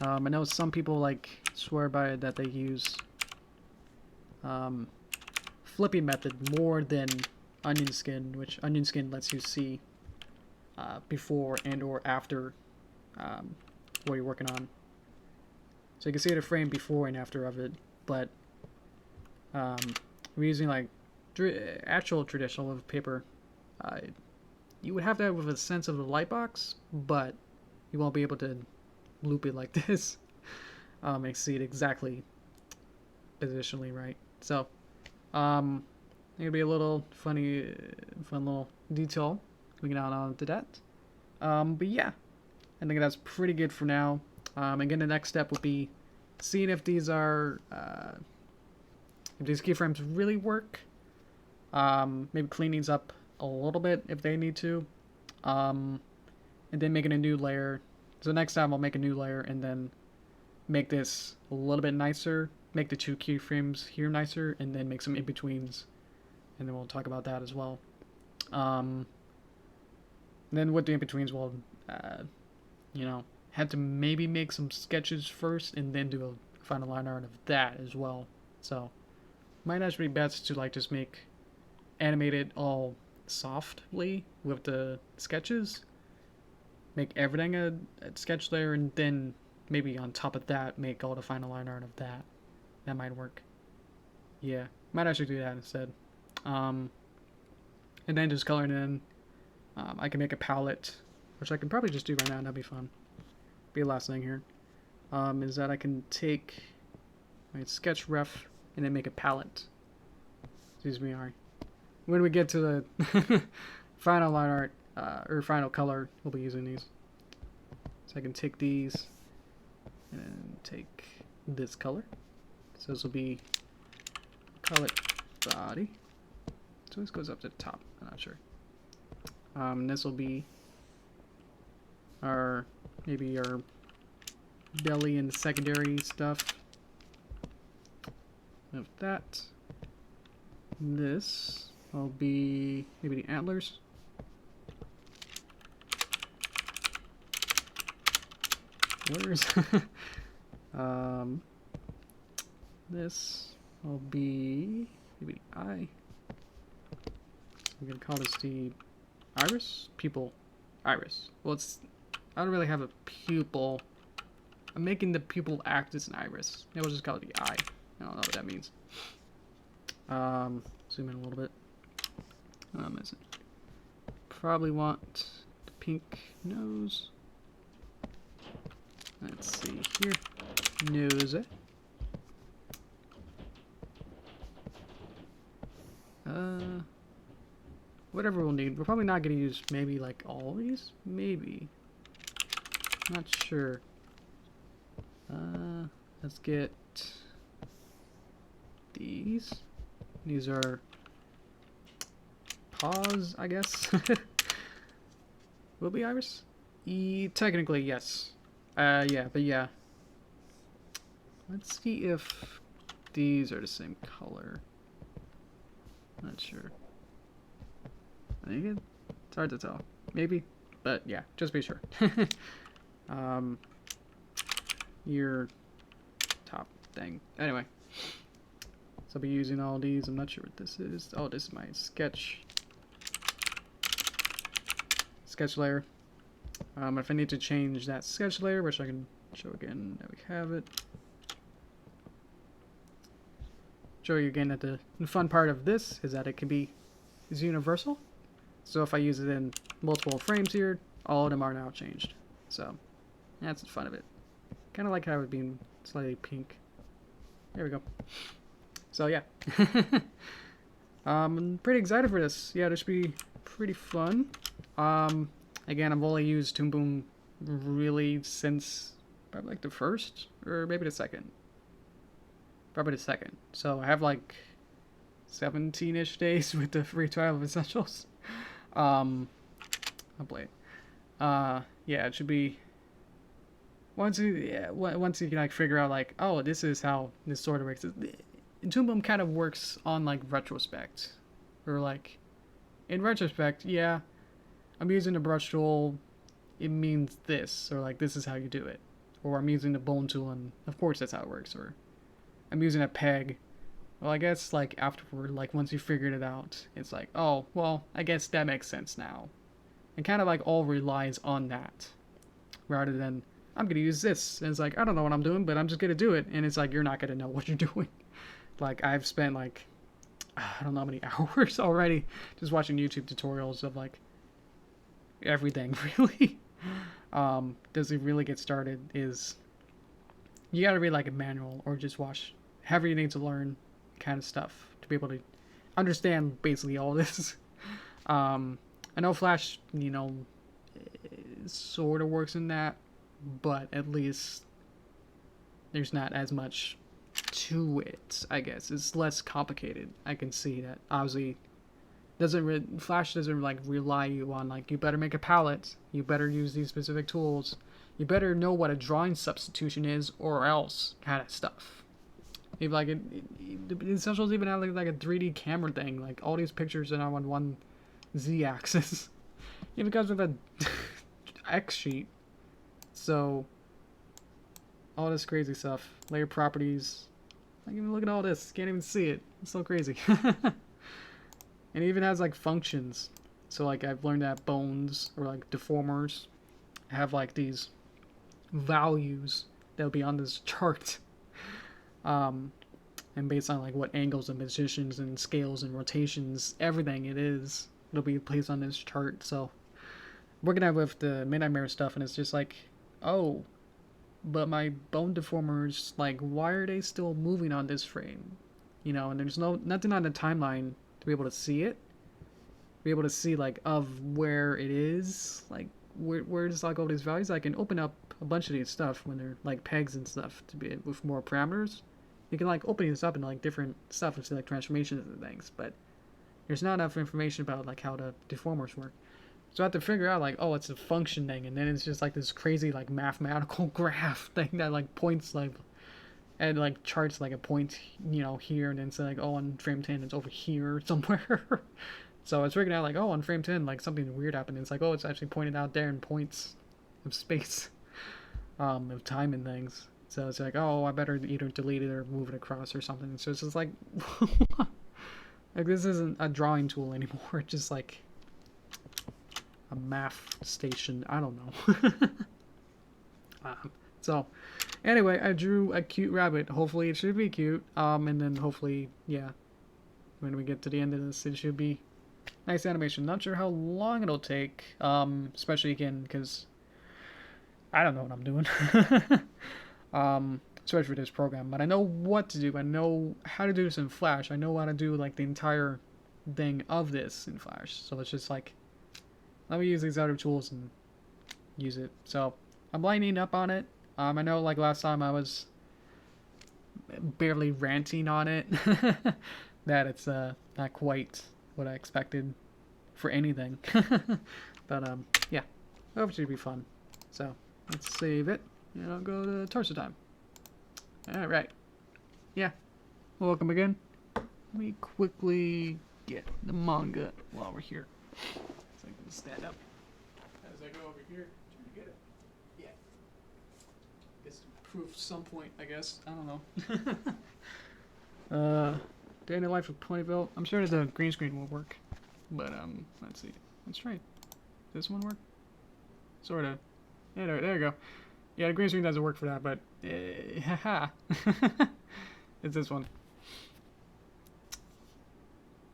I know some people like swear by it that they use flipping method more than onion skin, which onion skin lets you see before and or after what you're working on. So you can see the frame before and after of it, but we're using like actual traditional paper. You would have that with a sense of the light box, but you won't be able to loop it like this and see it exactly positionally right. So it'll be a little fun little detail we can add on to that. But yeah, I think that's pretty good for now. Again, the next step would be seeing if these are if these keyframes really work. Maybe clean these up a little bit if they need to. And then making a new layer. So next time I'll make a new layer and then make this a little bit nicer. Make the 2 keyframes here nicer, and then make some in-betweens. And then we'll talk about that as well. Then with the in-betweens, we'll, have to maybe make some sketches first and then do a final line art of that as well. So, might actually be best to like just animate it all softly with the sketches. Make everything a sketch layer, and then maybe on top of that, make all the final line art of that. That might work. Yeah, might actually do that instead. And then just color it in. I can make a palette, which I can probably just do right now. That'd be fun. Be the last thing here. Is that I can take my sketch ref and then make a palette. Excuse me, alright. When we get to the final line art, or final color, we'll be using these. So I can take these and then take this color. So this will be, call it body. So this goes up to the top, I'm not sure. This will be maybe our belly and secondary stuff. Of that. This will be maybe the antlers. Where's this will be maybe the eye. I'm gonna call this the iris? Pupil. Iris. Well, I don't really have a pupil. I'm making the pupil act as an iris. Maybe we'll just call it the eye. I don't know what that means. Zoom in a little bit. Probably want the pink nose. Let's see here. Nose. Whatever we'll need. We're probably not going to use maybe like all of these? Maybe. Not sure. Let's get these. These are paws, I guess. Will be iris? Technically, yes. Yeah, but yeah. Let's see if these are the same color. Not sure. I think it's hard to tell. Maybe, but yeah, just be sure. Your top thing. Anyway, so I'll be using all these. I'm not sure what this is. Oh, this is my sketch layer. If I need to change that sketch layer, which I can show again, that we have it. Show you again that the fun part of this is that it can be universal. So if I use it in multiple frames here, all of them are now changed. So that's the fun of it. Kind of like how it being slightly pink. There we go. So yeah. I'm pretty excited for this. Yeah, this should be pretty fun. Again, I've only used Toon Boom really since probably like the first or maybe the second. Probably the second. So I have like 17-ish days with the free trial of Essentials. I'll play it. Yeah, it should be once you can like figure out like, oh, this is how this sort of works. Toon Boom kind of works on like retrospect, or like in retrospect, yeah, I'm using the brush tool, it means this, or like this is how you do it, or I'm using the bone tool and of course that's how it works, or I'm using a peg. Well, I guess like afterward, like once you figured it out, it's like, oh, well, I guess that makes sense now. And kind of like all relies on that, rather than I'm gonna use this. And it's like, I don't know what I'm doing, but I'm just gonna do it. And it's like, you're not gonna know what you're doing. Like I've spent like, I don't know how many hours already just watching YouTube tutorials of like everything really. Does it really get started is you gotta read like a manual or just watch however you need to learn kind of stuff to be able to understand basically all this. I know Flash, sort of works in that, but at least there's not as much to it, I guess. It's less complicated. I can see that. Obviously, Flash doesn't like rely you on like you better make a palette, you better use these specific tools, you better know what a drawing substitution is, or else kind of stuff. Even like the Essentials even have like a 3D camera thing. Like all these pictures are on one Z-axis. Even comes with a X sheet. So all this crazy stuff, layer properties. Like even look at all this, can't even see it. It's so crazy. And it even has like functions. So like I've learned that bones or like deformers have like these values that'll be on this chart. And based on like what angles and positions and scales and rotations, everything it'll be placed on this chart. So working out with the Midnight Mirror stuff, and it's just like, oh, but my bone deformers, like, why are they still moving on this frame? You know, and there's nothing on the timeline to be able to see it, be able to see like of where it is, like where's like all these values. I can open up a bunch of these stuff when they're like pegs and stuff to be with more parameters. You can like open this up into like different stuff and see like transformations and things, but there's not enough information about like how the deformers work. So I have to figure out like, oh, it's a function thing, and then it's just like this crazy like mathematical graph thing that like points like and like charts like a point, you know, here, and then say like, oh, on frame 10 it's over here somewhere. So I was figuring out like, oh, on frame 10 like something weird happened. And it's like, oh, it's actually pointed out there in points of space, of time and things. So it's like, oh, I better either delete it or move it across or something. So it's just like, like this isn't a drawing tool anymore. It's just like a math station. I don't know. So anyway, I drew a cute rabbit. Hopefully it should be cute. And then hopefully, yeah, when we get to the end of this, it should be nice animation. Not sure how long it'll take, especially again, because I don't know what I'm doing. Especially for this program, but I know what to do. I know how to do this in Flash. I know how to do like the entire thing of this in Flash. So it's just like, let me use these other tools and use it. So I'm lining up on it. I know like last time I was barely ranting on it, that it's not quite what I expected for anything. But yeah, hopefully it'll be fun. So let's save it and I'll go to torso time. Alright. Yeah. Welcome again. Let me quickly get the manga while we're here. So I can stand up as I go over here trying to get it. Yeah. Guess to prove some point, I guess. I don't know. Day in the life of Ponyville. I'm sure the green screen will work. But let's see. Let's try. Does this one work? Sorta. Yeah, there we go. Yeah, the green screen doesn't work for that, but haha. It's this one.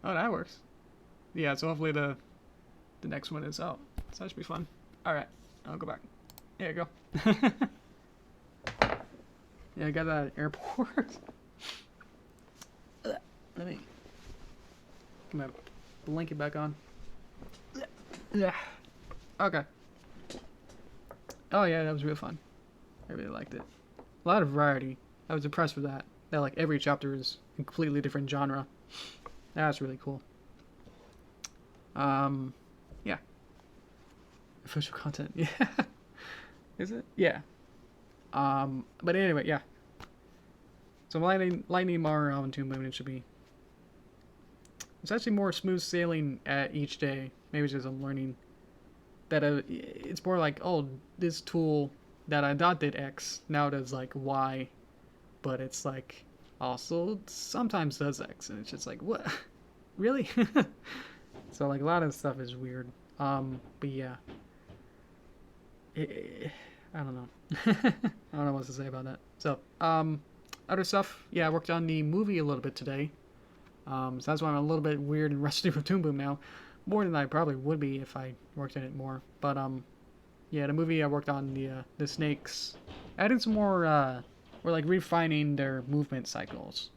Oh, that works. Yeah, so hopefully the next one is out. So that should be fun. Alright, I'll go back. There you go. Yeah, I got that at airport. Let me get my blanket back on. Yeah. Okay. Oh yeah, that was real fun. I really liked it. A lot of variety. I was impressed with that. That like every chapter is a completely different genre. That's really cool. Yeah. Official content. Yeah. Is it? Yeah. But anyway, yeah. So lightning more on Toon Boom. It should be. It's actually more smooth sailing at each day. Maybe it's just I'm learning that it's more like, oh, this tool that I thought did X now does like Y, but it's like also sometimes does X, and it's just like, what? Really? So like a lot of stuff is weird. But yeah, I don't know. I don't know what to say about that. So other stuff. Yeah, I worked on the movie a little bit today. So that's why I'm a little bit weird and rusty for Toon Boom now. More than I probably would be if I worked in it more. But yeah, the movie I worked on the snakes. Added some more. We're like refining their movement cycles.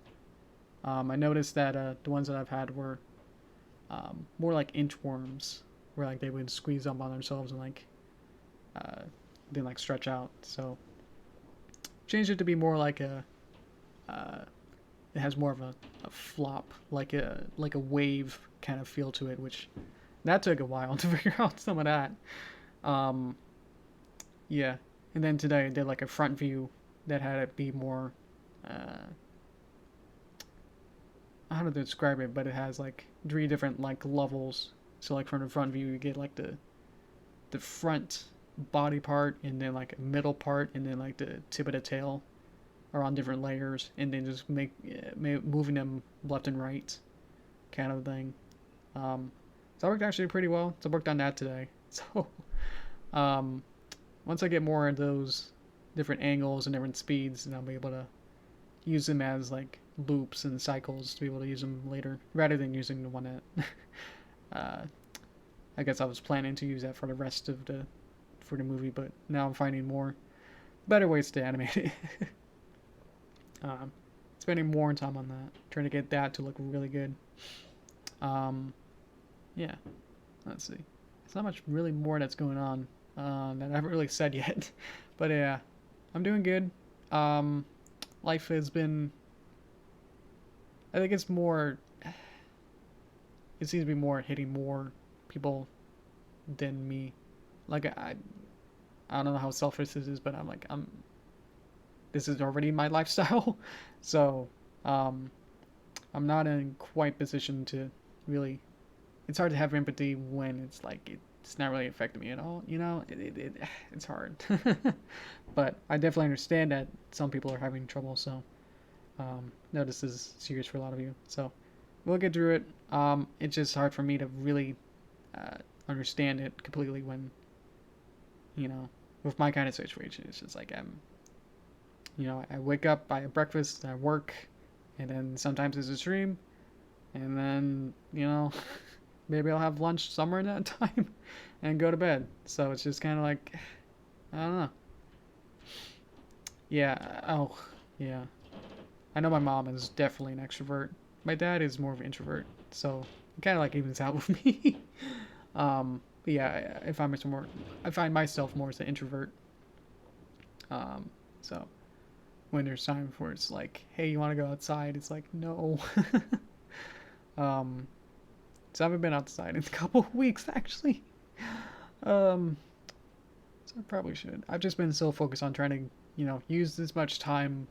I noticed that the ones that I've had were more like inchworms, where like they would squeeze up on themselves and like then like stretch out. So changed it to be more like a it has more of a flop, like a wave kind of feel to it, which that took a while to figure out some of that. Um, yeah, and then today I did like a front view that had it be more. How to describe it, but it has like 3 different like levels. So like from the front view, you get like the front body part, and then like a middle part, and then like the tip of the tail are on different layers, and then just moving them left and right, kind of thing. So that worked actually pretty well. So I worked on that today. So um, once I get more of those different angles and different speeds, then I'll be able to use them as like loops and cycles to be able to use them later, rather than using the one that I guess I was planning to use that for the rest of the movie, but now I'm finding more better ways to animate it. Spending more time on that, trying to get that to look really good. Yeah, let's see. It's not much really more that's going on that I haven't really said yet, but yeah, I'm doing good. Life has been. I think it's more. It seems to be more hitting more people than me. Like I don't know how selfish this is, but I'm. This is already my lifestyle, so I'm not in quite position to really. It's hard to have empathy when it's like it's not really affecting me at all. You know, it's hard. But I definitely understand that some people are having trouble. So no, this is serious for a lot of you. So we'll get through it. It's just hard for me to really understand it completely when, with my kind of situation. It's just like I wake up, I have breakfast, I work, and then sometimes it's a stream, and then maybe I'll have lunch somewhere in that time, and go to bed. So it's just kind of like, I don't know. Yeah. Oh, yeah. I know my mom is definitely an extrovert. My dad is more of an introvert, so it kind of like evens out with me. But yeah, I find myself more as an introvert. So when there's time for it's like, hey, you want to go outside? It's like, no. um, so I haven't been outside in a couple of weeks actually. Um, so I probably should. I've just been so focused on trying to, use as much time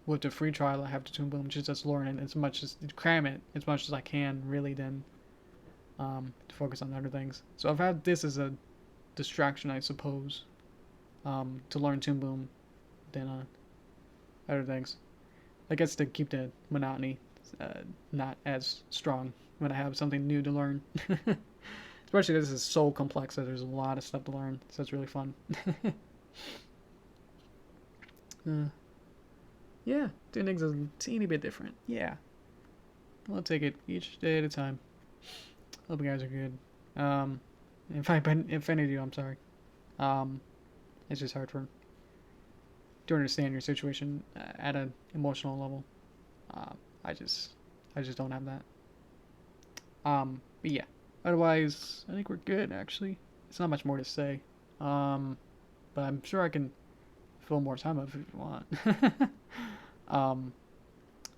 with the free trial I have to Toon just learn it as much as cram it as much as I can, really, then to focus on other things. So I've had this as a distraction, I suppose, to learn Toon Boom than other things. I guess to keep the monotony not as strong when I have something new to learn. Especially this is so complex that there's a lot of stuff to learn, so it's really fun. Yeah, doing things a teeny bit different. Yeah, I'll take it each day at a time. Hope you guys are good. If any of you, I'm sorry. It's just hard to understand your situation at an emotional level. I just don't have that. But yeah. Otherwise, I think we're good. Actually, it's not much more to say. But I'm sure I can fill more time up if you want.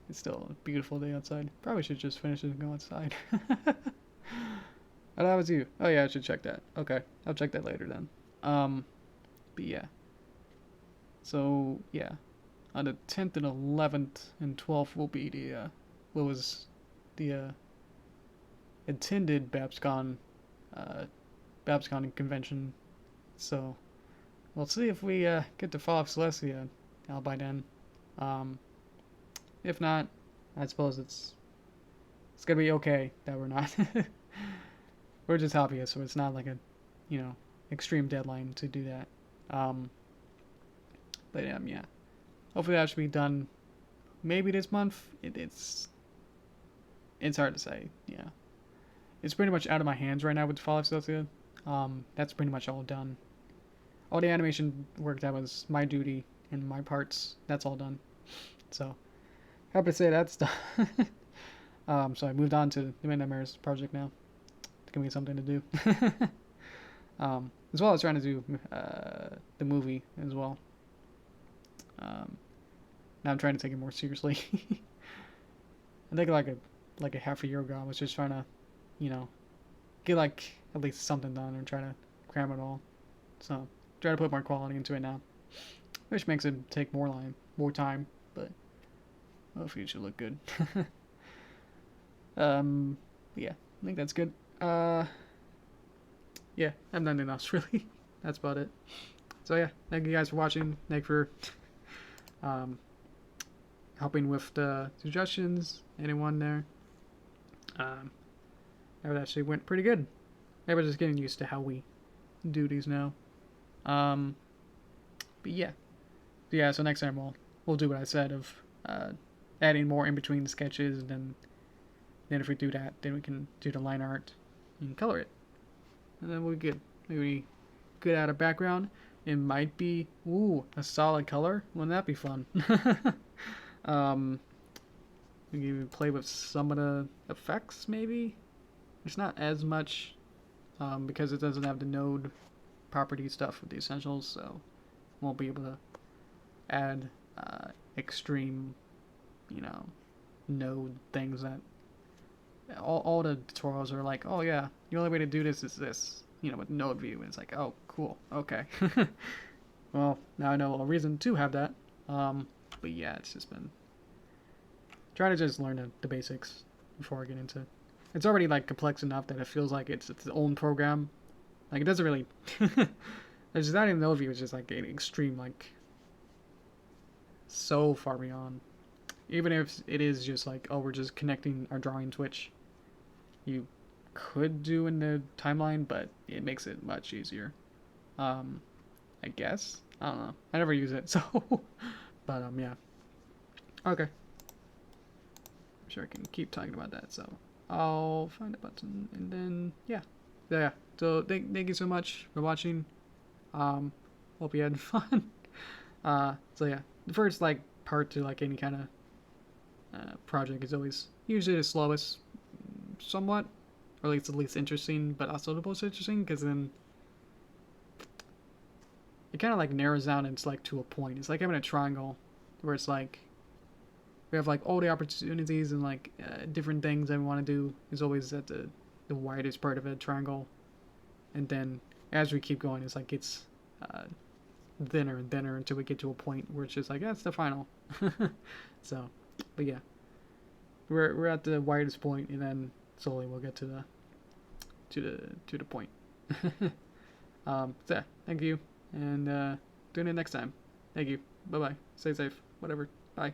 It's still a beautiful day outside. Probably should just finish it and go outside. Oh, that was you. Oh yeah, I should check that. Okay, I'll check that later then. But yeah. So yeah, on the 10th and 11th and 12th will be the intended BabsCon convention. So we'll see if we get to fall off Celestia out by then. If not, I suppose it's gonna be okay that we're not. We're just hobbyists, so it's not like a extreme deadline to do that. But yeah, hopefully that should be done maybe this month. It's hard to say. Yeah, it's pretty much out of my hands right now with Fallout Celestia. That's pretty much all done. All the animation work that was my duty and my parts, that's all done. So happy to say that's done. So I moved on to the Nightmares project now. It's giving me something to do. As well as trying to do the movie as well. now I'm trying to take it more seriously. I think like a half a year ago, I was just trying to, you know, get like at least something done and try to cram it all. So try to put more quality into it now, which makes it take more time, but hopefully it should look good. Yeah, I think that's good. Yeah, I have nothing else really. That's about it. So yeah, thank you guys for watching. Thank you for helping with the suggestions. Anyone there? That actually went pretty good. I was just getting used to how we do these now. But yeah, so next time we'll do what I said of adding more in between the sketches, and then if we do that, then we can do the line art and color it, and then we'll be good. Maybe good out of background. It might be a solid color. Wouldn't that be fun? We can even play with some of the effects maybe. It's not as much because it doesn't have the node property stuff with the essentials, so won't be able to add extreme, node things that all the tutorials are like, oh yeah, the only way to do this is this, with node view, and it's like, oh cool, okay. Well, now I know a reason to have that. But yeah, it's just been trying to just learn the basics before I get into it. It's already like complex enough that it feels like it's its own program. Like it doesn't really. It's just not even the overview. It's just like an extreme, like so far beyond. Even if it is just like, oh, we're just connecting our drawing to Twitch, you could do in the timeline, but it makes it much easier. I guess. I don't know. I never use it, so. But yeah. Okay. I'm sure I can keep talking about that, so I'll find a button, and then yeah. So thank you so much for watching. Hope you had fun. So yeah, the first like part to like any kind of project is always usually the slowest, somewhat, or at least interesting, but also the most interesting, because then it kind of like narrows down and it's like to a point. It's like having a triangle where it's like we have like all the opportunities and like different things that we want to do is always at the widest part of a triangle, and then as we keep going, it's like it's thinner and thinner until we get to a point where it's just like that's the final. So, but yeah, we're at the widest point, and then slowly we'll get to the point. So yeah, thank you, and tune in next time. Thank you. Bye bye. Stay safe. Whatever. Bye.